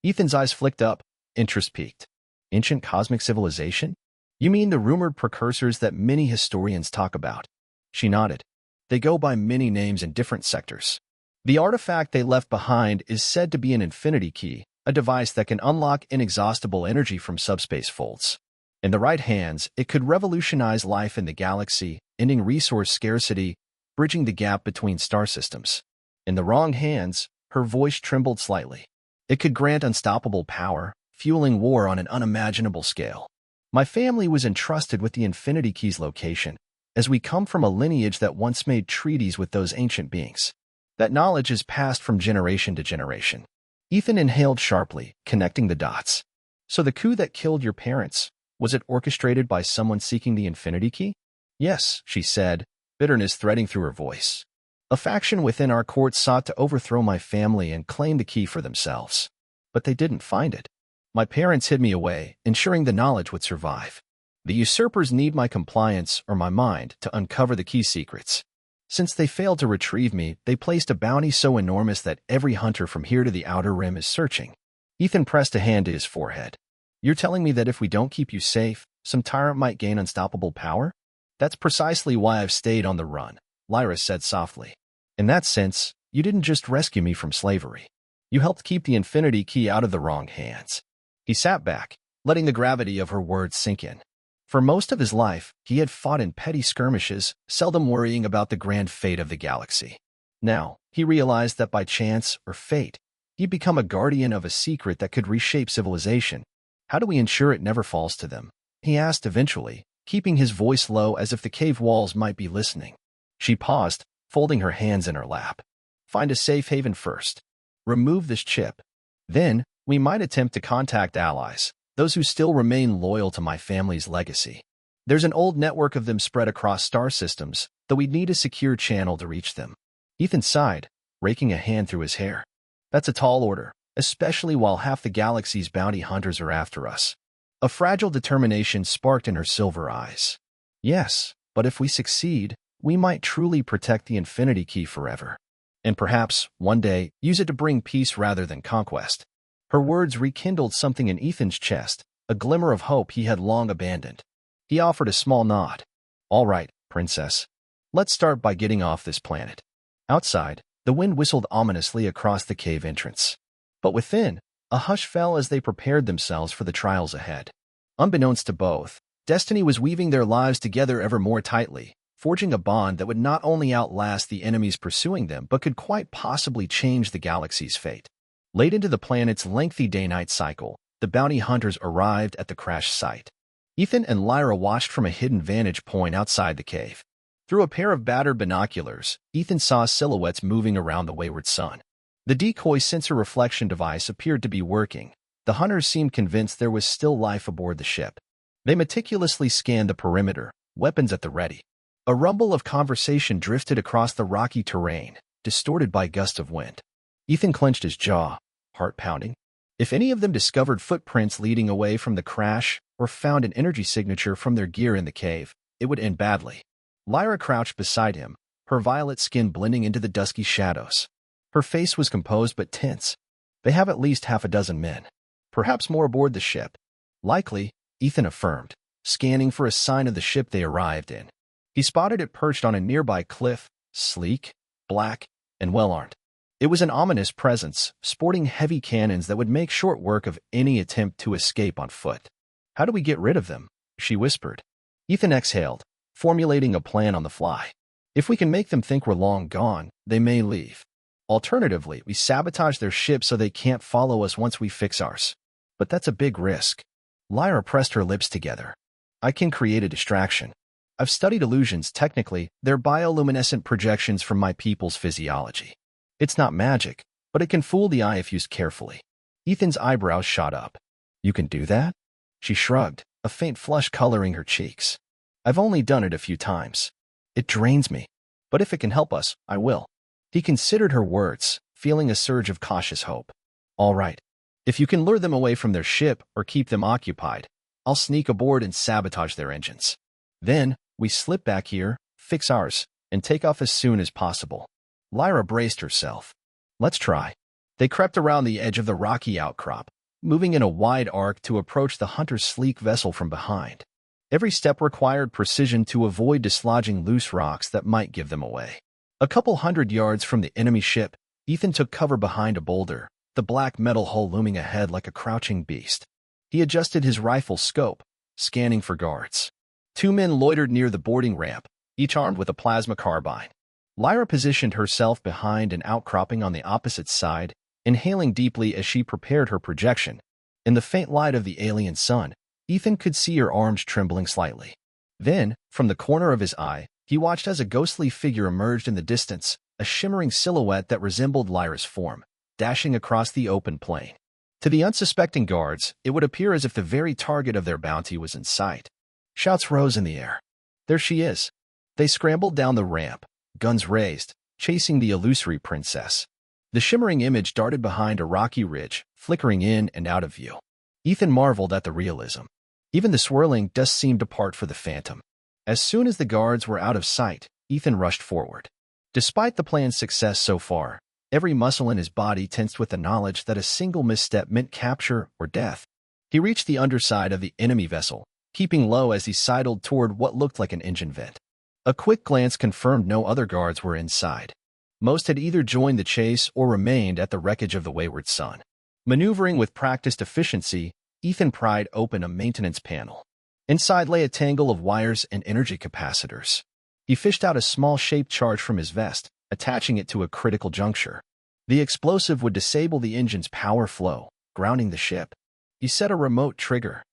Ethan's eyes flicked up, interest piqued. "Ancient cosmic civilization? You mean the rumored precursors that many historians talk about?" She nodded. "They go by many names in different sectors. The artifact they left behind is said to be an infinity key, a device that can unlock inexhaustible energy from subspace folds. In the right hands, it could revolutionize life in the galaxy, ending resource scarcity, bridging the gap between star systems. In the wrong hands, her voice trembled slightly. It could grant unstoppable power, fueling war on an unimaginable scale. My family was entrusted with the Infinity Key's location, as we come from a lineage that once made treaties with those ancient beings. That knowledge is passed from generation to generation." Ethan inhaled sharply, connecting the dots. "So the coup that killed your parents, was it orchestrated by someone seeking the Infinity Key?" "Yes," she said, bitterness threading through her voice. "A faction within our court sought to overthrow my family and claim the key for themselves. But they didn't find it. My parents hid me away, ensuring the knowledge would survive. The usurpers need my compliance or my mind to uncover the key's secrets. Since they failed to retrieve me, they placed a bounty so enormous that every hunter from here to the Outer Rim is searching." Ethan pressed a hand to his forehead. "You're telling me that if we don't keep you safe, some tyrant might gain unstoppable power?" "That's precisely why I've stayed on the run," Lyra said softly. "In that sense, you didn't just rescue me from slavery. You helped keep the Infinity Key out of the wrong hands." He sat back, letting the gravity of her words sink in. For most of his life, he had fought in petty skirmishes, seldom worrying about the grand fate of the galaxy. Now, he realized that by chance or fate, he'd become a guardian of a secret that could reshape civilization. "How do we ensure it never falls to them?" he asked eventually, keeping his voice low as if the cave walls might be listening. She paused, folding her hands in her lap. "Find a safe haven first. Remove this chip. Then, we might attempt to contact allies, those who still remain loyal to my family's legacy. There's an old network of them spread across star systems, though we'd need a secure channel to reach them." Ethan sighed, raking a hand through his hair. "That's a tall order, especially while half the galaxy's bounty hunters are after us." A fragile determination sparked in her silver eyes. "Yes, but if we succeed, we might truly protect the Infinity Key forever. And perhaps, one day, use it to bring peace rather than conquest." Her words rekindled something in Ethan's chest, a glimmer of hope he had long abandoned. He offered a small nod. "All right, Princess. Let's start by getting off this planet." Outside, the wind whistled ominously across the cave entrance. But within, a hush fell as they prepared themselves for the trials ahead. Unbeknownst to both, destiny was weaving their lives together ever more tightly, forging a bond that would not only outlast the enemies pursuing them, but could quite possibly change the galaxy's fate. Late into the planet's lengthy day-night cycle, the bounty hunters arrived at the crash site. Ethan and Lyra watched from a hidden vantage point outside the cave. Through a pair of battered binoculars, Ethan saw silhouettes moving around the wayward sun. The decoy sensor reflection device appeared to be working. The hunters seemed convinced there was still life aboard the ship. They meticulously scanned the perimeter, weapons at the ready. A rumble of conversation drifted across the rocky terrain, distorted by gusts of wind. Ethan clenched his jaw, heart pounding. If any of them discovered footprints leading away from the crash or found an energy signature from their gear in the cave, it would end badly. Lyra crouched beside him, her violet skin blending into the dusky shadows. Her face was composed but tense. They have at least half a dozen men. Perhaps more aboard the ship. Likely, Ethan affirmed, scanning for a sign of the ship they arrived in. He spotted it perched on a nearby cliff, sleek, black, and well-armed. It was an ominous presence, sporting heavy cannons that would make short work of any attempt to escape on foot. "How do we get rid of them?" she whispered. Ethan exhaled, formulating a plan on the fly. "If we can make them think we're long gone, they may leave. Alternatively, we sabotage their ship so they can't follow us once we fix ours. But that's a big risk." Lyra pressed her lips together. "I can create a distraction. I've studied illusions. Technically, they're bioluminescent projections from my people's physiology. It's not magic, but it can fool the eye if used carefully." Ethan's eyebrows shot up. "You can do that?" She shrugged, a faint flush coloring her cheeks. "I've only done it a few times. It drains me. But if it can help us, I will." He considered her words, feeling a surge of cautious hope. "All right. If you can lure them away from their ship or keep them occupied, I'll sneak aboard and sabotage their engines. Then, we slip back here, fix ours, and take off as soon as possible." Lyra braced herself. "Let's try." They crept around the edge of the rocky outcrop, moving in a wide arc to approach the hunter's sleek vessel from behind. Every step required precision to avoid dislodging loose rocks that might give them away. A couple hundred yards from the enemy ship, Ethan took cover behind a boulder, the black metal hull looming ahead like a crouching beast. He adjusted his rifle scope, scanning for guards. Two men loitered near the boarding ramp, each armed with a plasma carbine. Lyra positioned herself behind an outcropping on the opposite side, inhaling deeply as she prepared her projection. In the faint light of the alien sun, Ethan could see her arms trembling slightly. Then, from the corner of his eye, he watched as a ghostly figure emerged in the distance, a shimmering silhouette that resembled Lyra's form, dashing across the open plain. To the unsuspecting guards, it would appear as if the very target of their bounty was in sight. Shouts rose in the air. "There she is!" They scrambled down the ramp, guns raised, chasing the illusory princess. The shimmering image darted behind a rocky ridge, flickering in and out of view. Ethan marveled at the realism. Even the swirling dust seemed to part for the phantom. As soon as the guards were out of sight, Ethan rushed forward. Despite the plan's success so far, every muscle in his body tensed with the knowledge that a single misstep meant capture or death. He reached the underside of the enemy vessel, keeping low as he sidled toward what looked like an engine vent. A quick glance confirmed no other guards were inside. Most had either joined the chase or remained at the wreckage of the wayward sun. Maneuvering with practiced efficiency, Ethan pried open a maintenance panel. Inside lay a tangle of wires and energy capacitors. He fished out a small shaped charge from his vest, attaching it to a critical juncture. The explosive would disable the engine's power flow, grounding the ship. He set a remote trigger.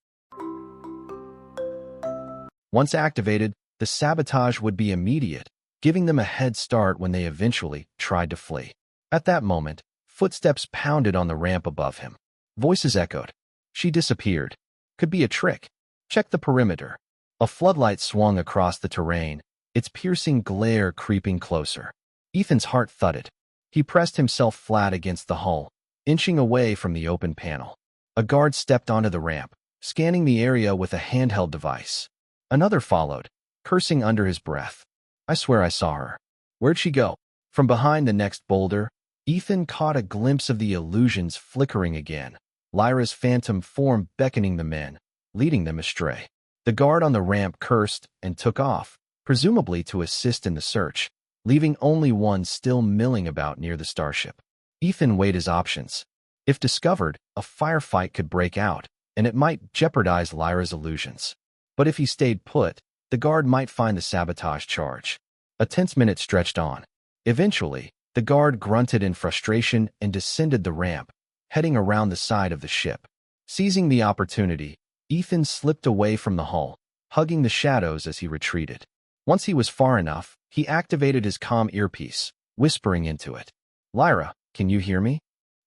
Once activated, the sabotage would be immediate, giving them a head start when they eventually tried to flee. At that moment, footsteps pounded on the ramp above him. Voices echoed. She disappeared. Could be a trick. Check the perimeter. A floodlight swung across the terrain, its piercing glare creeping closer. Ethan's heart thudded. He pressed himself flat against the hull, inching away from the open panel. A guard stepped onto the ramp, scanning the area with a handheld device. Another followed, cursing under his breath. "I swear I saw her. Where'd she go?" From behind the next boulder, Ethan caught a glimpse of the illusions flickering again, Lyra's phantom form beckoning the men, leading them astray. The guard on the ramp cursed and took off, presumably to assist in the search, leaving only one still milling about near the starship. Ethan weighed his options. If discovered, a firefight could break out, and it might jeopardize Lyra's illusions. But if he stayed put, the guard might find the sabotage charge. A tense minute stretched on. Eventually, the guard grunted in frustration and descended the ramp, heading around the side of the ship. Seizing the opportunity, Ethan slipped away from the hull, hugging the shadows as he retreated. Once he was far enough, he activated his comm earpiece, whispering into it. "Lyra, can you hear me?"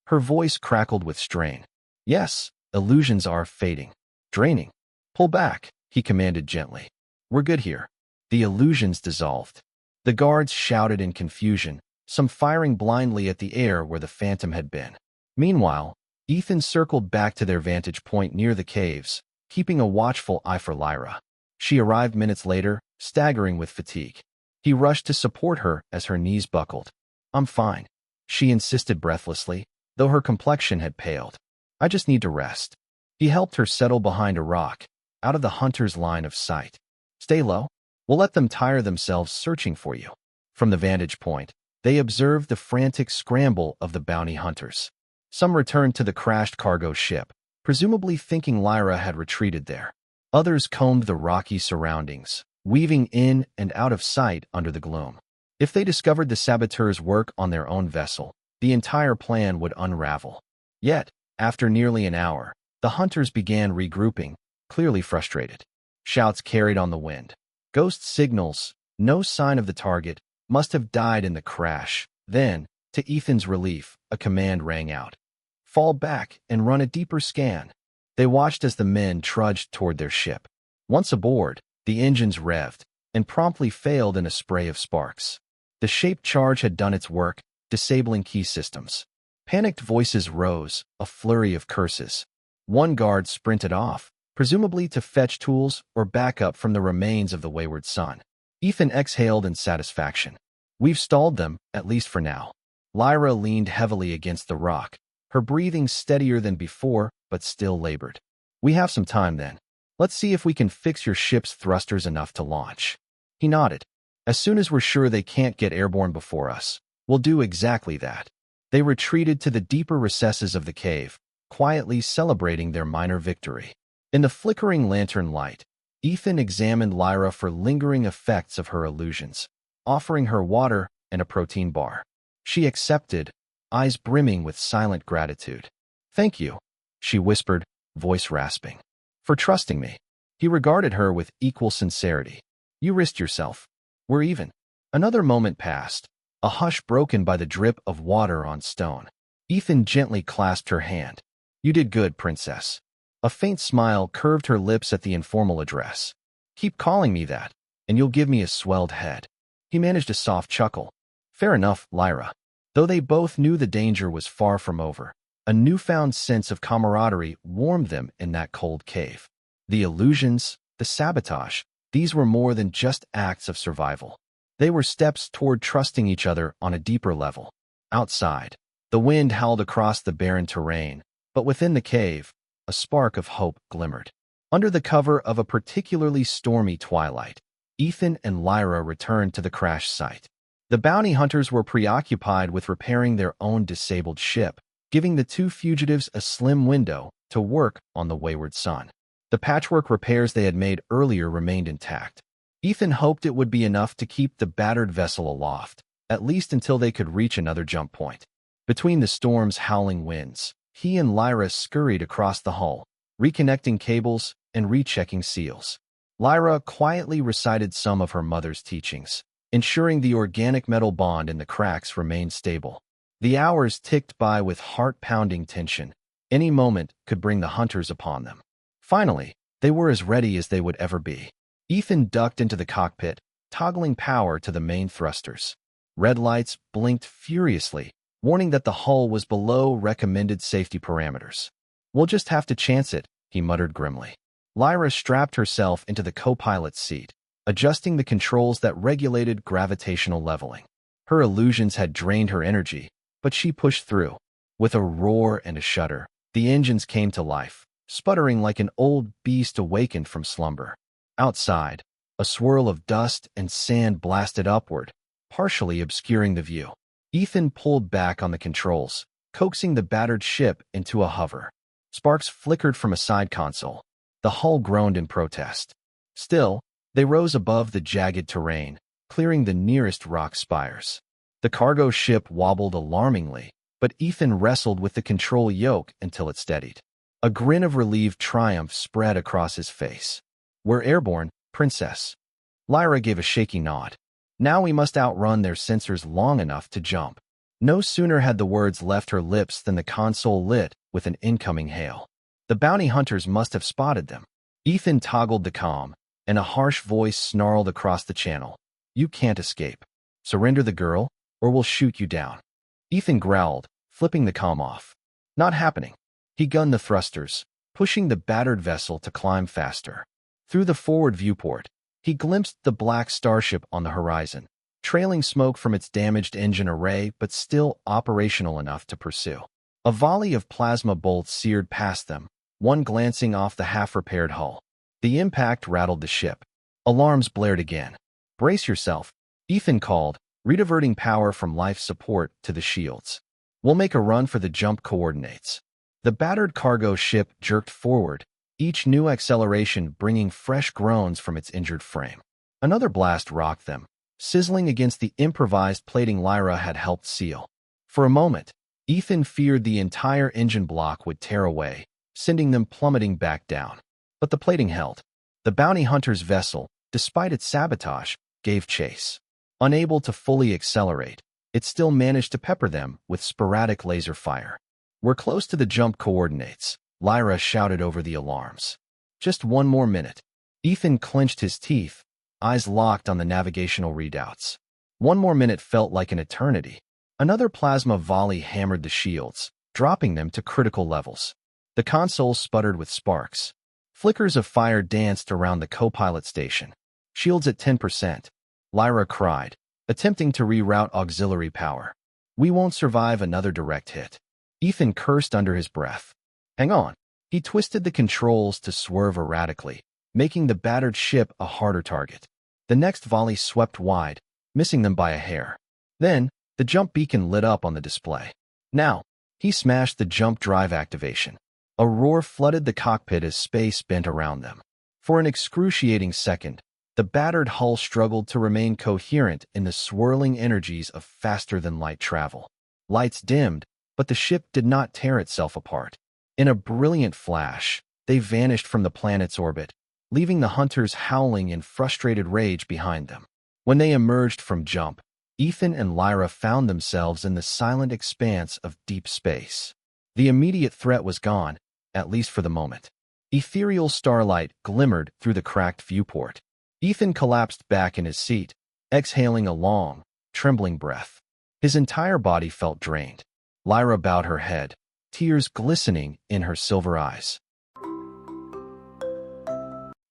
Her voice crackled with strain. "Yes, illusions are fading. Draining. Pull back," he commanded gently. "We're good here." The illusions dissolved. The guards shouted in confusion, some firing blindly at the air where the phantom had been. Meanwhile, Ethan circled back to their vantage point near the caves, keeping a watchful eye for Lyra. She arrived minutes later, staggering with fatigue. He rushed to support her as her knees buckled. "I'm fine," she insisted breathlessly, though her complexion had paled. "I just need to rest." He helped her settle behind a rock, out of the hunter's line of sight. "Stay low. We'll let them tire themselves searching for you." From the vantage point, they observed the frantic scramble of the bounty hunters. Some returned to the crashed cargo ship, presumably thinking Lyra had retreated there. Others combed the rocky surroundings, weaving in and out of sight under the gloom. If they discovered the saboteurs' work on their own vessel, the entire plan would unravel. Yet, after nearly an hour, the hunters began regrouping, clearly frustrated. Shouts carried on the wind. Ghost signals, no sign of the target, must have died in the crash. Then, to Ethan's relief, a command rang out. "Fall back and run a deeper scan." They watched as the men trudged toward their ship. Once aboard, the engines revved and promptly failed in a spray of sparks. The shape charge had done its work, disabling key systems. Panicked voices rose, a flurry of curses. One guard sprinted off, presumably to fetch tools or backup from the remains of the wayward son. Ethan exhaled in satisfaction. "We've stalled them, at least for now." Lyra leaned heavily against the rock, her breathing steadier than before, but still labored. "We have some time then. Let's see if we can fix your ship's thrusters enough to launch." He nodded. "As soon as we're sure they can't get airborne before us, we'll do exactly that." They retreated to the deeper recesses of the cave, quietly celebrating their minor victory. In the flickering lantern light, Ethan examined Lyra for lingering effects of her illusions, offering her water and a protein bar. She accepted, eyes brimming with silent gratitude. "Thank you," she whispered, voice rasping, "for trusting me." He regarded her with equal sincerity. "You risked yourself. We're even." Another moment passed, a hush broken by the drip of water on stone. Ethan gently clasped her hand. "You did good, Princess." A faint smile curved her lips at the informal address. "Keep calling me that, and you'll give me a swelled head." He managed a soft chuckle. "Fair enough, Lyra." Though they both knew the danger was far from over, a newfound sense of camaraderie warmed them in that cold cave. The illusions, the sabotage, these were more than just acts of survival. They were steps toward trusting each other on a deeper level. Outside, the wind howled across the barren terrain, but within the cave, a spark of hope glimmered. Under the cover of a particularly stormy twilight, Ethan and Lyra returned to the crash site. The bounty hunters were preoccupied with repairing their own disabled ship, giving the two fugitives a slim window to work on the wayward son. The patchwork repairs they had made earlier remained intact. Ethan hoped it would be enough to keep the battered vessel aloft, at least until they could reach another jump point. Between the storm's howling winds, he and Lyra scurried across the hull, reconnecting cables and rechecking seals. Lyra quietly recited some of her mother's teachings, ensuring the organic metal bond in the cracks remained stable. The hours ticked by with heart-pounding tension. Any moment could bring the hunters upon them. Finally, they were as ready as they would ever be. Ethan ducked into the cockpit, toggling power to the main thrusters. Red lights blinked furiously, warning that the hull was below recommended safety parameters. "We'll just have to chance it," he muttered grimly. Lyra strapped herself into the co-pilot's seat, adjusting the controls that regulated gravitational leveling. Her illusions had drained her energy, but she pushed through. With a roar and a shudder, the engines came to life, sputtering like an old beast awakened from slumber. Outside, a swirl of dust and sand blasted upward, partially obscuring the view. Ethan pulled back on the controls, coaxing the battered ship into a hover. Sparks flickered from a side console. The hull groaned in protest. Still, They rose above the jagged terrain, clearing the nearest rock spires. The cargo ship wobbled alarmingly, but Ethan wrestled with the control yoke until it steadied. A grin of relieved triumph spread across his face. "We're airborne, Princess." Lyra gave a shaky nod. Now we must outrun their sensors long enough to jump. No sooner had the words left her lips than the console lit with an incoming hail. The bounty hunters must have spotted them. Ethan toggled the comm, and a harsh voice snarled across the channel. "You can't escape. Surrender the girl, or we'll shoot you down." Ethan growled, flipping the comm off. Not happening. He gunned the thrusters, pushing the battered vessel to climb faster. Through the forward viewport, he glimpsed the black starship on the horizon, trailing smoke from its damaged engine array but still operational enough to pursue. A volley of plasma bolts seared past them, one glancing off the half-repaired hull. The impact rattled the ship. Alarms blared again. "Brace yourself," Ethan called, rediverting power from life support to the shields. "We'll make a run for the jump coordinates." The battered cargo ship jerked forward, each new acceleration bringing fresh groans from its injured frame. Another blast rocked them, sizzling against the improvised plating Lyra had helped seal. For a moment, Ethan feared the entire engine block would tear away, sending them plummeting back down. But the plating held. The bounty hunter's vessel, despite its sabotage, gave chase. Unable to fully accelerate, it still managed to pepper them with sporadic laser fire. "We're close to the jump coordinates," Lyra shouted over the alarms. "Just one more minute." Ethan clenched his teeth, eyes locked on the navigational readouts. One more minute felt like an eternity. Another plasma volley hammered the shields, dropping them to critical levels. The console sputtered with sparks. Flickers of fire danced around the co-pilot station. "Shields at 10%, Lyra cried, attempting to reroute auxiliary power. "We won't survive another direct hit." Ethan cursed under his breath. "Hang on." He twisted the controls to swerve erratically, making the battered ship a harder target. The next volley swept wide, missing them by a hair. Then, the jump beacon lit up on the display. Now, he smashed the jump drive activation. A roar flooded the cockpit as space bent around them. For an excruciating second, the battered hull struggled to remain coherent in the swirling energies of faster-than-light travel. Lights dimmed, but the ship did not tear itself apart. In a brilliant flash, they vanished from the planet's orbit, leaving the hunters howling in frustrated rage behind them. When they emerged from jump, Ethan and Lyra found themselves in the silent expanse of deep space. The immediate threat was gone, at least for the moment. Ethereal starlight glimmered through the cracked viewport. Ethan collapsed back in his seat, exhaling a long, trembling breath. His entire body felt drained. Lyra bowed her head, tears glistening in her silver eyes.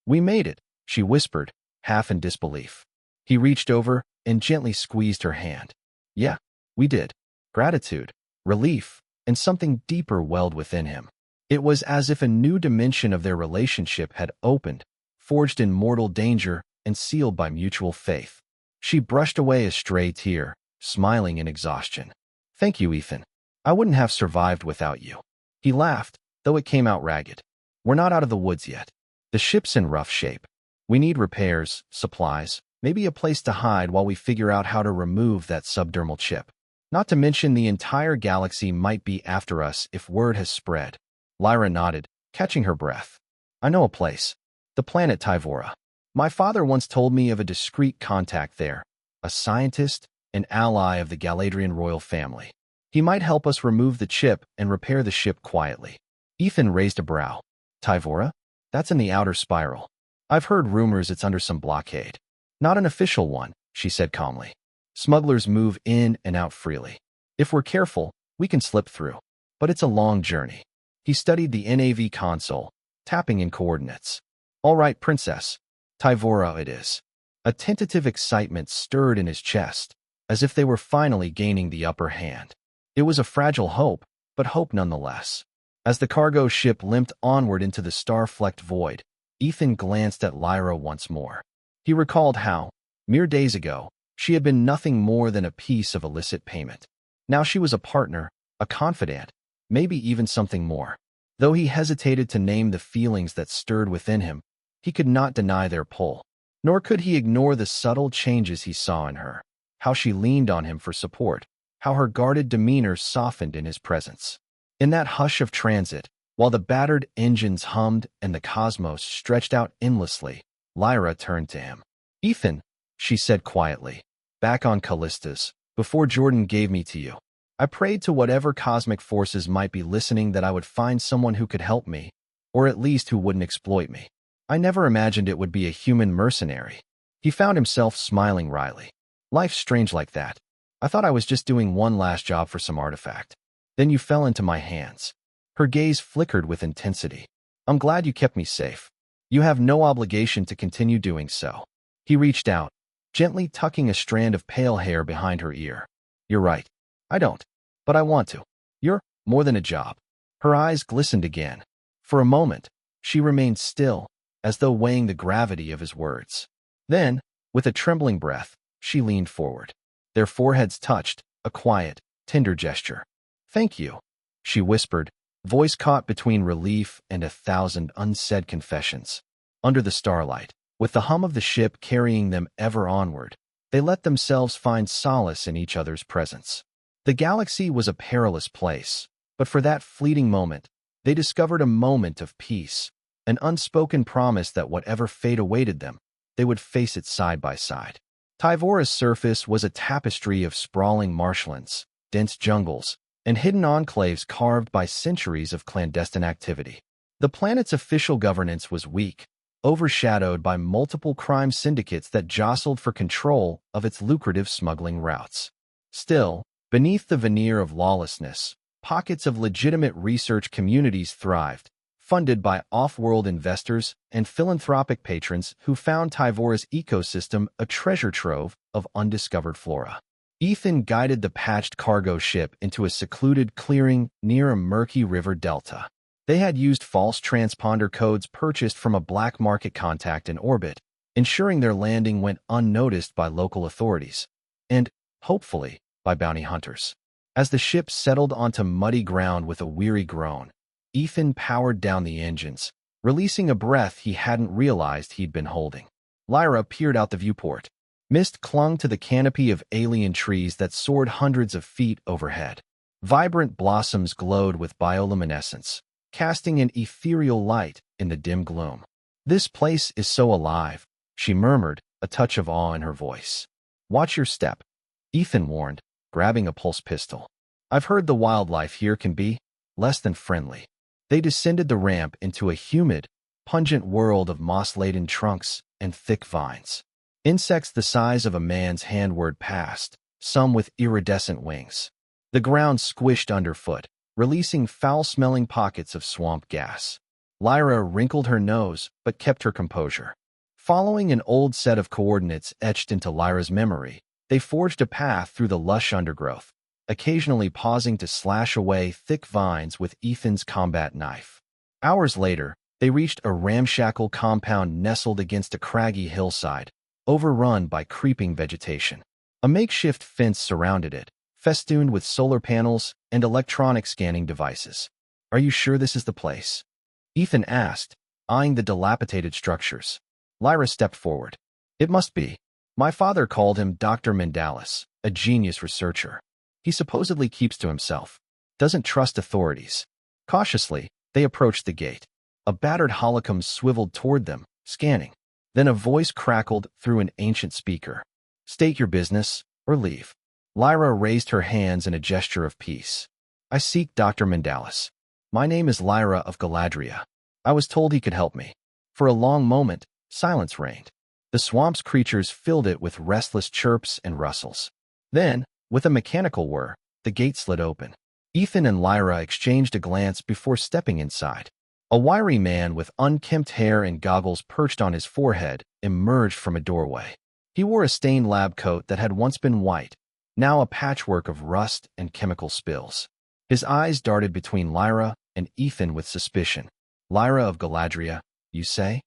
"We made it," she whispered, half in disbelief. He reached over and gently squeezed her hand. "Yeah, we did." Gratitude, relief, and something deeper welled within him. It was as if a new dimension of their relationship had opened, forged in mortal danger and sealed by mutual faith. She brushed away a stray tear, smiling in exhaustion. "Thank you, Ethan. I wouldn't have survived without you." He laughed, though it came out ragged. "We're not out of the woods yet. The ship's in rough shape. We need repairs, supplies, maybe a place to hide while we figure out how to remove that subdermal chip. Not to mention the entire galaxy might be after us if word has spread." Lyra nodded, catching her breath. "I know a place. The planet Tyvora. My father once told me of a discreet contact there, a scientist, an ally of the Galadrian royal family. He might help us remove the chip and repair the ship quietly." Ethan raised a brow. "Tyvora? That's in the outer spiral. I've heard rumors it's under some blockade." "Not an official one," she said calmly. "Smugglers move in and out freely. If we're careful, we can slip through. But it's a long journey." He studied the NAV console, tapping in coordinates. "All right, Princess. Tyvora it is." A tentative excitement stirred in his chest, as if they were finally gaining the upper hand. It was a fragile hope, but hope nonetheless. As the cargo ship limped onward into the star-flecked void, Ethan glanced at Lyra once more. He recalled how, mere days ago, she had been nothing more than a piece of illicit payment. Now she was a partner, a confidant, maybe even something more. Though he hesitated to name the feelings that stirred within him, he could not deny their pull. Nor could he ignore the subtle changes he saw in her, how she leaned on him for support, how her guarded demeanor softened in his presence. In that hush of transit, while the battered engines hummed and the cosmos stretched out endlessly, Lyra turned to him. "Ethan," she said quietly, "back on Callistus, before Jordan gave me to you, I prayed to whatever cosmic forces might be listening that I would find someone who could help me, or at least who wouldn't exploit me. I never imagined it would be a human mercenary." He found himself smiling wryly. "Life's strange like that. I thought I was just doing one last job for some artifact. Then you fell into my hands." Her gaze flickered with intensity. "I'm glad you kept me safe. You have no obligation to continue doing so." He reached out, gently tucking a strand of pale hair behind her ear. "You're right. I don't. But I want to. You're more than a job." Her eyes glistened again. For a moment, she remained still, as though weighing the gravity of his words. Then, with a trembling breath, she leaned forward. Their foreheads touched, a quiet, tender gesture. "Thank you," she whispered, voice caught between relief and 1,000 unsaid confessions. Under the starlight, with the hum of the ship carrying them ever onward, they let themselves find solace in each other's presence. The galaxy was a perilous place, but for that fleeting moment, they discovered a moment of peace, an unspoken promise that whatever fate awaited them, they would face it side by side. Tyvora's surface was a tapestry of sprawling marshlands, dense jungles, and hidden enclaves carved by centuries of clandestine activity. The planet's official governance was weak, overshadowed by multiple crime syndicates that jostled for control of its lucrative smuggling routes. Still, beneath the veneer of lawlessness, pockets of legitimate research communities thrived, funded by off-world investors and philanthropic patrons who found Tyvora's ecosystem a treasure trove of undiscovered flora. Ethan guided the patched cargo ship into a secluded clearing near a murky river delta. They had used false transponder codes purchased from a black market contact in orbit, ensuring their landing went unnoticed by local authorities, and, hopefully, by bounty hunters. As the ship settled onto muddy ground with a weary groan, Ethan powered down the engines, releasing a breath he hadn't realized he'd been holding. Lyra peered out the viewport. Mist clung to the canopy of alien trees that soared hundreds of feet overhead. Vibrant blossoms glowed with bioluminescence, casting an ethereal light in the dim gloom. "This place is so alive," she murmured, a touch of awe in her voice. "Watch your step," Ethan warned, grabbing a pulse pistol. "I've heard the wildlife here can be less than friendly." They descended the ramp into a humid, pungent world of moss-laden trunks and thick vines. Insects the size of a man's hand whirred past, some with iridescent wings. The ground squished underfoot, releasing foul-smelling pockets of swamp gas. Lyra wrinkled her nose but kept her composure. Following an old set of coordinates etched into Lyra's memory, they forged a path through the lush undergrowth, occasionally pausing to slash away thick vines with Ethan's combat knife. Hours later, they reached a ramshackle compound nestled against a craggy hillside, overrun by creeping vegetation. A makeshift fence surrounded it, festooned with solar panels and electronic scanning devices. "Are you sure this is the place?" Ethan asked, eyeing the dilapidated structures. Lyra stepped forward. "It must be. My father called him Dr. Mendalis, a genius researcher. He supposedly keeps to himself, doesn't trust authorities." Cautiously, they approached the gate. A battered holocom swiveled toward them, scanning. Then a voice crackled through an ancient speaker. "State your business, or leave." Lyra raised her hands in a gesture of peace. "I seek Dr. Mendalis. My name is Lyra of Galadria. I was told he could help me." For a long moment, silence reigned. The swamp's creatures filled it with restless chirps and rustles. Then, with a mechanical whir, the gate slid open. Ethan and Lyra exchanged a glance before stepping inside. A wiry man with unkempt hair and goggles perched on his forehead emerged from a doorway. He wore a stained lab coat that had once been white, now a patchwork of rust and chemical spills. His eyes darted between Lyra and Ethan with suspicion. "Lyra of Galadria, you say?"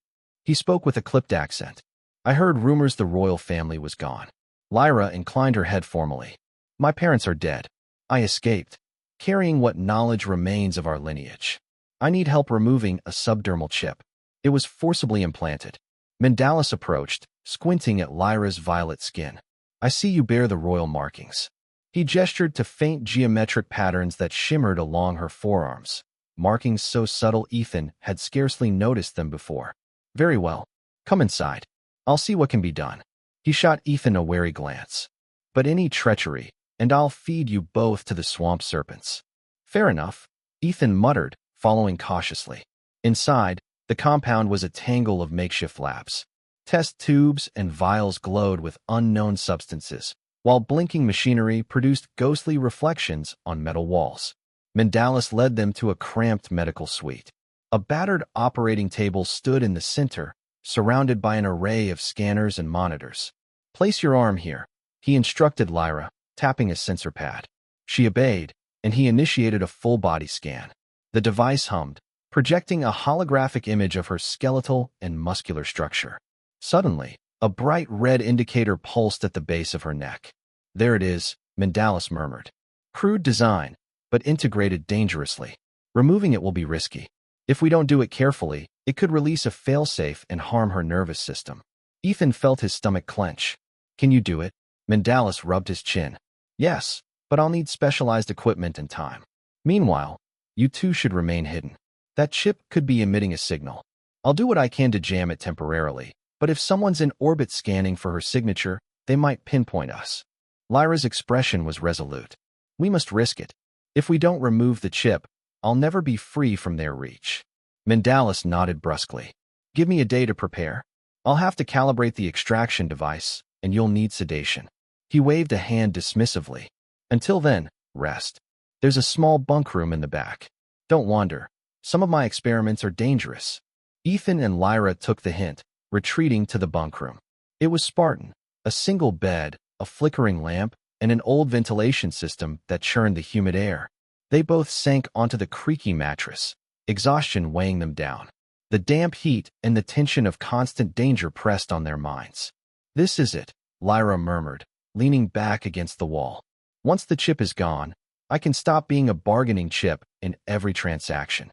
He spoke with a clipped accent. "I heard rumors the royal family was gone." Lyra inclined her head formally. "My parents are dead. I escaped, carrying what knowledge remains of our lineage. I need help removing a subdermal chip. It was forcibly implanted." Mendalis approached, squinting at Lyra's violet skin. I see you bear the royal markings. He gestured to faint geometric patterns that shimmered along her forearms, markings so subtle Ethan had scarcely noticed them before. Very well. Come inside. I'll see what can be done. He shot Ethan a wary glance. But any treachery, and I'll feed you both to the swamp serpents. Fair enough, Ethan muttered, following cautiously. Inside, the compound was a tangle of makeshift labs. Test tubes and vials glowed with unknown substances, while blinking machinery produced ghostly reflections on metal walls. Mendalis led them to a cramped medical suite. A battered operating table stood in the center, surrounded by an array of scanners and monitors. Place your arm here, he instructed Lyra, tapping a sensor pad. She obeyed, and he initiated a full-body scan. The device hummed, projecting a holographic image of her skeletal and muscular structure. Suddenly, a bright red indicator pulsed at the base of her neck. There it is, Mendalis murmured. Crude design, but integrated dangerously. Removing it will be risky. If we don't do it carefully, it could release a failsafe and harm her nervous system. Ethan felt his stomach clench. Can you do it? Mendalis rubbed his chin. Yes, but I'll need specialized equipment and time. Meanwhile, you two should remain hidden. That chip could be emitting a signal. I'll do what I can to jam it temporarily, but if someone's in orbit scanning for her signature, they might pinpoint us. Lyra's expression was resolute. We must risk it. If we don't remove the chip, I'll never be free from their reach. Mendalis nodded brusquely. Give me a day to prepare. I'll have to calibrate the extraction device, and you'll need sedation. He waved a hand dismissively. Until then, rest. There's a small bunk room in the back. Don't wander. Some of my experiments are dangerous. Ethan and Lyra took the hint, retreating to the bunk room. It was Spartan, a single bed, a flickering lamp, and an old ventilation system that churned the humid air. They both sank onto the creaky mattress, exhaustion weighing them down. The damp heat and the tension of constant danger pressed on their minds. This is it, Lyra murmured, leaning back against the wall. Once the chip is gone, I can stop being a bargaining chip in every transaction.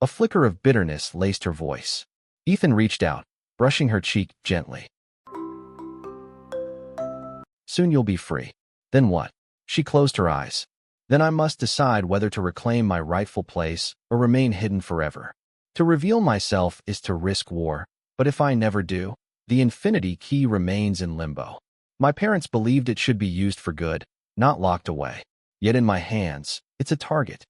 A flicker of bitterness laced her voice. Ethan reached out, brushing her cheek gently. Soon you'll be free. Then what? She closed her eyes. Then I must decide whether to reclaim my rightful place or remain hidden forever. To reveal myself is to risk war, but if I never do, the infinity key remains in limbo. My parents believed it should be used for good, not locked away. Yet in my hands, it's a target.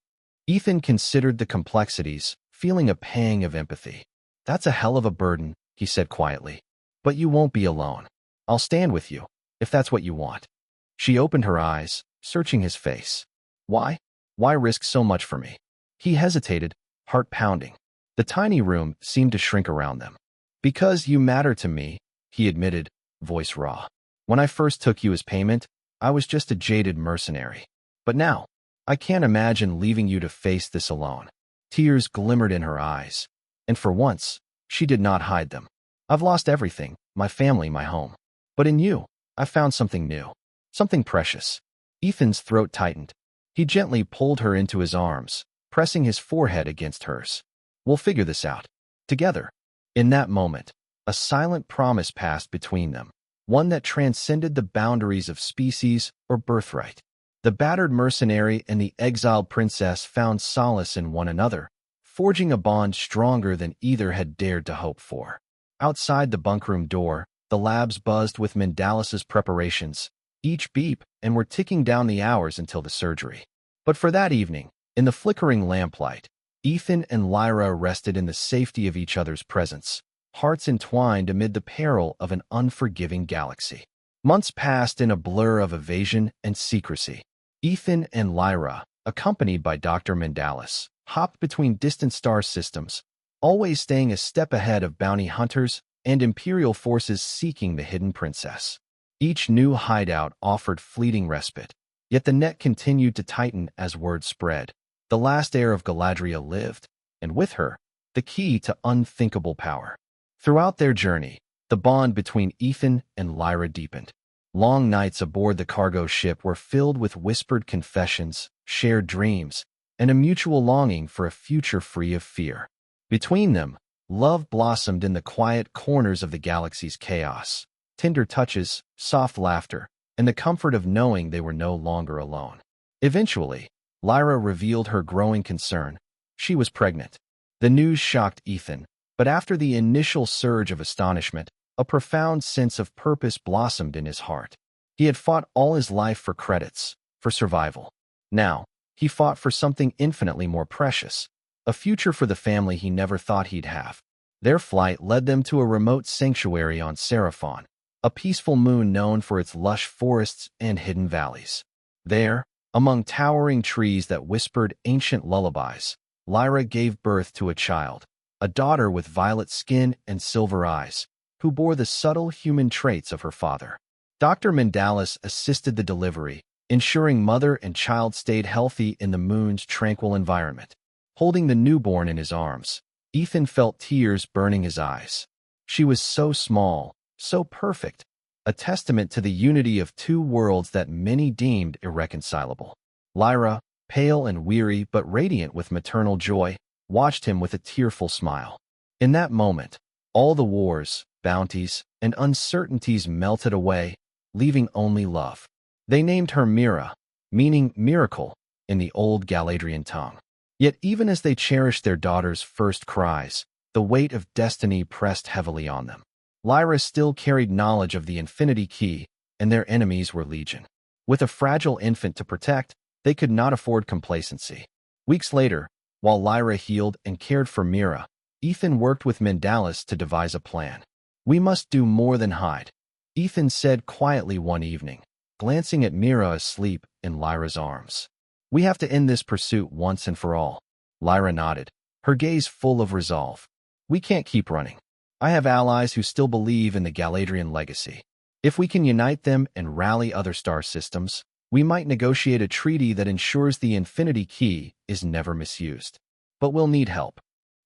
Ethan considered the complexities, feeling a pang of empathy. That's a hell of a burden, he said quietly. But you won't be alone. I'll stand with you, if that's what you want. She opened her eyes, searching his face. Why? Why risk so much for me? He hesitated, heart pounding. The tiny room seemed to shrink around them. Because you matter to me, he admitted, voice raw. When I first took you as payment, I was just a jaded mercenary. But now, I can't imagine leaving you to face this alone. Tears glimmered in her eyes. And for once, she did not hide them. I've lost everything, my family, my home. But in you, I found something new. Something precious. Ethan's throat tightened. He gently pulled her into his arms, pressing his forehead against hers. We'll figure this out. Together. In that moment, a silent promise passed between them, one that transcended the boundaries of species or birthright. The battered mercenary and the exiled princess found solace in one another, forging a bond stronger than either had dared to hope for. Outside the bunkroom door, the labs buzzed with Mendalis's preparations, each beep, and were ticking down the hours until the surgery. But for that evening, in the flickering lamplight, Ethan and Lyra rested in the safety of each other's presence, hearts entwined amid the peril of an unforgiving galaxy. Months passed in a blur of evasion and secrecy. Ethan and Lyra, accompanied by Dr. Mendalis, hopped between distant star systems, always staying a step ahead of bounty hunters and imperial forces seeking the hidden princess. Each new hideout offered fleeting respite, yet the net continued to tighten as word spread. The last heir of Galadriel lived, and with her, the key to unthinkable power. Throughout their journey, the bond between Ethan and Lyra deepened. Long nights aboard the cargo ship were filled with whispered confessions, shared dreams, and a mutual longing for a future free of fear. Between them, love blossomed in the quiet corners of the galaxy's chaos. tender touches, soft laughter, and the comfort of knowing they were no longer alone. Eventually, Lyra revealed her growing concern. She was pregnant. The news shocked Ethan, but after the initial surge of astonishment, a profound sense of purpose blossomed in his heart. He had fought all his life for credits, for survival. Now, he fought for something infinitely more precious, a future for the family he never thought he'd have. Their flight led them to a remote sanctuary on Seraphon, a peaceful moon known for its lush forests and hidden valleys. There, among towering trees that whispered ancient lullabies, Lyra gave birth to a child, a daughter with violet skin and silver eyes, who bore the subtle human traits of her father. Dr. Mandalis assisted the delivery, ensuring mother and child stayed healthy in the moon's tranquil environment. Holding the newborn in his arms, Ethan felt tears burning his eyes. She was so small, so perfect, a testament to the unity of two worlds that many deemed irreconcilable. Lyra, pale and weary but radiant with maternal joy, watched him with a tearful smile. In that moment, all the wars, bounties, and uncertainties melted away, leaving only love. They named her Mira, meaning miracle, in the old Galadrian tongue. Yet even as they cherished their daughter's first cries, the weight of destiny pressed heavily on them. Lyra still carried knowledge of the Infinity Key, and their enemies were legion. With a fragile infant to protect, they could not afford complacency. Weeks later, while Lyra healed and cared for Mira, Ethan worked with Mandalis to devise a plan. "We must do more than hide," Ethan said quietly one evening, glancing at Mira asleep in Lyra's arms. "We have to end this pursuit once and for all." Lyra nodded, her gaze full of resolve. "We can't keep running. I have allies who still believe in the Galadrian legacy. If we can unite them and rally other star systems, we might negotiate a treaty that ensures the Infinity Key is never misused. But we'll need help."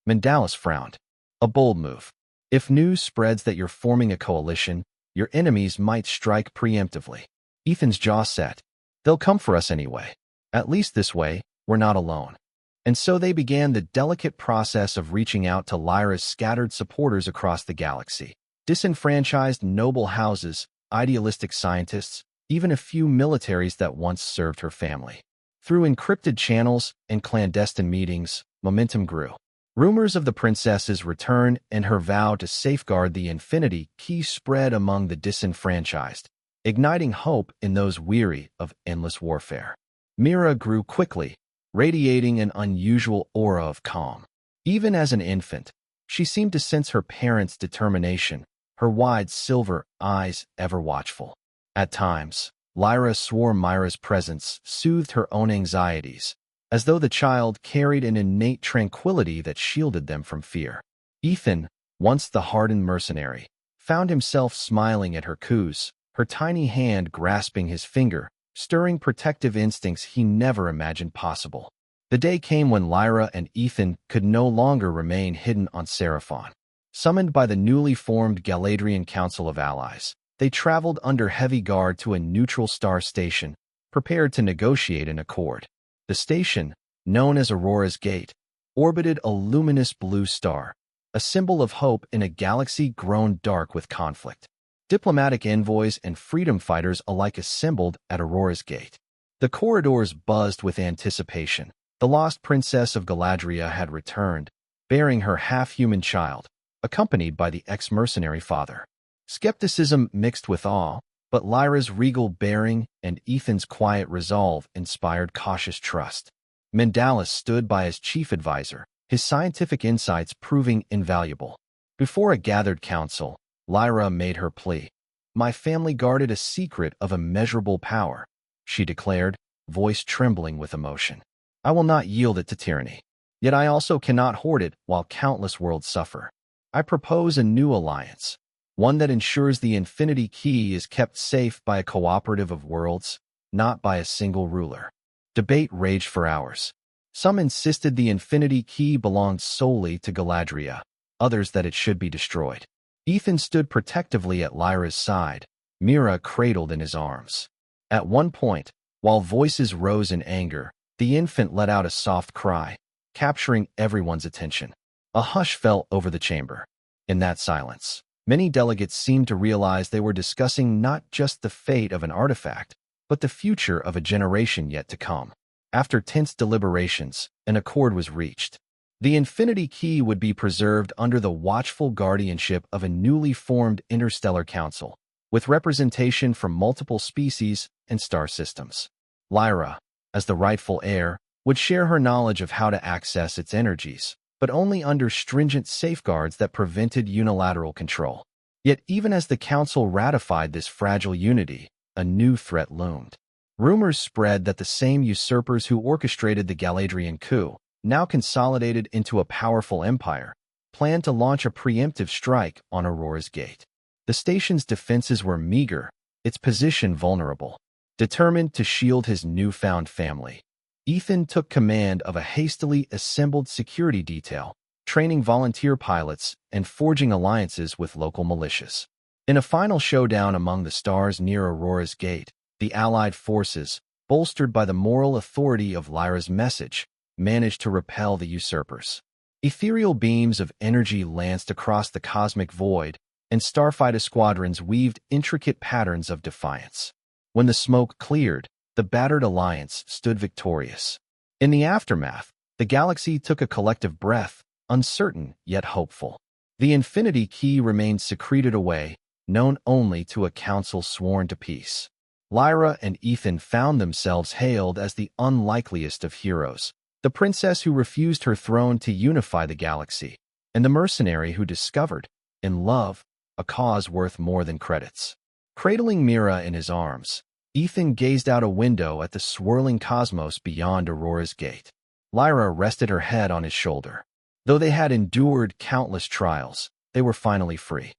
Mandalis frowned. "A bold move. If news spreads that you're forming a coalition, your enemies might strike preemptively." Ethan's jaw set. "They'll come for us anyway. At least this way, we're not alone." And so they began the delicate process of reaching out to Lyra's scattered supporters across the galaxy. Disenfranchised noble houses, idealistic scientists, even a few militaries that once served her family. Through encrypted channels and clandestine meetings, momentum grew. Rumors of the princess's return and her vow to safeguard the Infinity Key spread among the disenfranchised, igniting hope in those weary of endless warfare. Mira grew quickly, radiating an unusual aura of calm. Even as an infant, she seemed to sense her parents' determination, her wide silver eyes ever watchful. At times, Lyra swore Myra's presence soothed her own anxieties, as though the child carried an innate tranquility that shielded them from fear. Ethan, once the hardened mercenary, found himself smiling at her coups, her tiny hand grasping his finger, stirring protective instincts he never imagined possible. The day came when Lyra and Ethan could no longer remain hidden on Seraphon. Summoned by the newly formed Galadrian Council of Allies, they traveled under heavy guard to a neutral star station, prepared to negotiate an accord. The station, known as Aurora's Gate, orbited a luminous blue star, a symbol of hope in a galaxy grown dark with conflict. Diplomatic envoys and freedom fighters alike assembled at Aurora's Gate. The corridors buzzed with anticipation. The lost princess of Galadria had returned, bearing her half-human child, accompanied by the ex-mercenary father. Skepticism mixed with awe, but Lyra's regal bearing and Ethan's quiet resolve inspired cautious trust. Mandalis stood by as chief advisor, his scientific insights proving invaluable. Before a gathered council, Lyra made her plea. "My family guarded a secret of immeasurable power," she declared, voice trembling with emotion. "I will not yield it to tyranny. Yet I also cannot hoard it while countless worlds suffer. I propose a new alliance, one that ensures the Infinity Key is kept safe by a cooperative of worlds, not by a single ruler." Debate raged for hours. Some insisted the Infinity Key belonged solely to Galadria, others that it should be destroyed. Ethan stood protectively at Lyra's side, Mira cradled in his arms. At one point, while voices rose in anger, the infant let out a soft cry, capturing everyone's attention. A hush fell over the chamber. In that silence, Many delegates seemed to realize they were discussing not just the fate of an artifact, but the future of a generation yet to come. After tense deliberations, an accord was reached. The Infinity Key would be preserved under the watchful guardianship of a newly formed interstellar council, with representation from multiple species and star systems. Lyra, as the rightful heir, would share her knowledge of how to access its energies, but only under stringent safeguards that prevented unilateral control. Yet even as the council ratified this fragile unity, a new threat loomed. Rumors spread that the same usurpers who orchestrated the Galadrian coup, now consolidated into a powerful empire, planned to launch a preemptive strike on Aurora's Gate. The station's defenses were meager, its position vulnerable. Determined to shield his newfound family, Ethan took command of a hastily assembled security detail, training volunteer pilots and forging alliances with local militias. In a final showdown among the stars near Aurora's Gate, the Allied forces, bolstered by the moral authority of Lyra's message, managed to repel the usurpers. Ethereal beams of energy lanced across the cosmic void, and starfighter squadrons weaved intricate patterns of defiance. When the smoke cleared, the battered alliance stood victorious. In the aftermath, the galaxy took a collective breath, uncertain yet hopeful. The Infinity Key remained secreted away, known only to a council sworn to peace. Lyra and Ethan found themselves hailed as the unlikeliest of heroes, the princess who refused her throne to unify the galaxy, and the mercenary who discovered, in love, a cause worth more than credits. Cradling Mira in his arms, Ethan gazed out a window at the swirling cosmos beyond Aurora's Gate. Lyra rested her head on his shoulder. Though they had endured countless trials, they were finally free.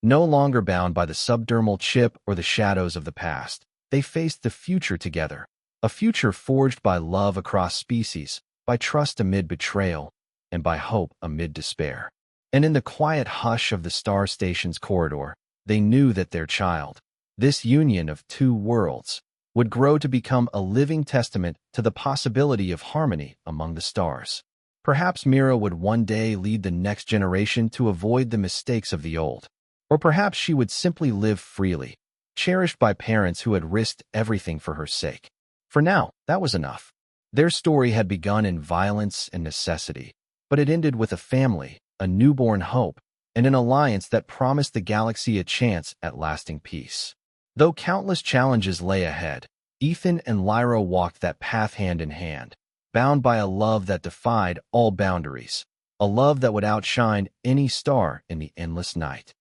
No longer bound by the subdermal chip or the shadows of the past, they faced the future together, a future forged by love across species, by trust amid betrayal, and by hope amid despair. And in the quiet hush of the star station's corridor, they knew that their child, this union of two worlds, would grow to become a living testament to the possibility of harmony among the stars. Perhaps Mira would one day lead the next generation to avoid the mistakes of the old. Or perhaps she would simply live freely, cherished by parents who had risked everything for her sake. For now, that was enough. Their story had begun in violence and necessity, but it ended with a family, a newborn hope, and an alliance that promised the galaxy a chance at lasting peace. Though countless challenges lay ahead, Ethan and Lyra walked that path hand in hand, bound by a love that defied all boundaries, a love that would outshine any star in the endless night.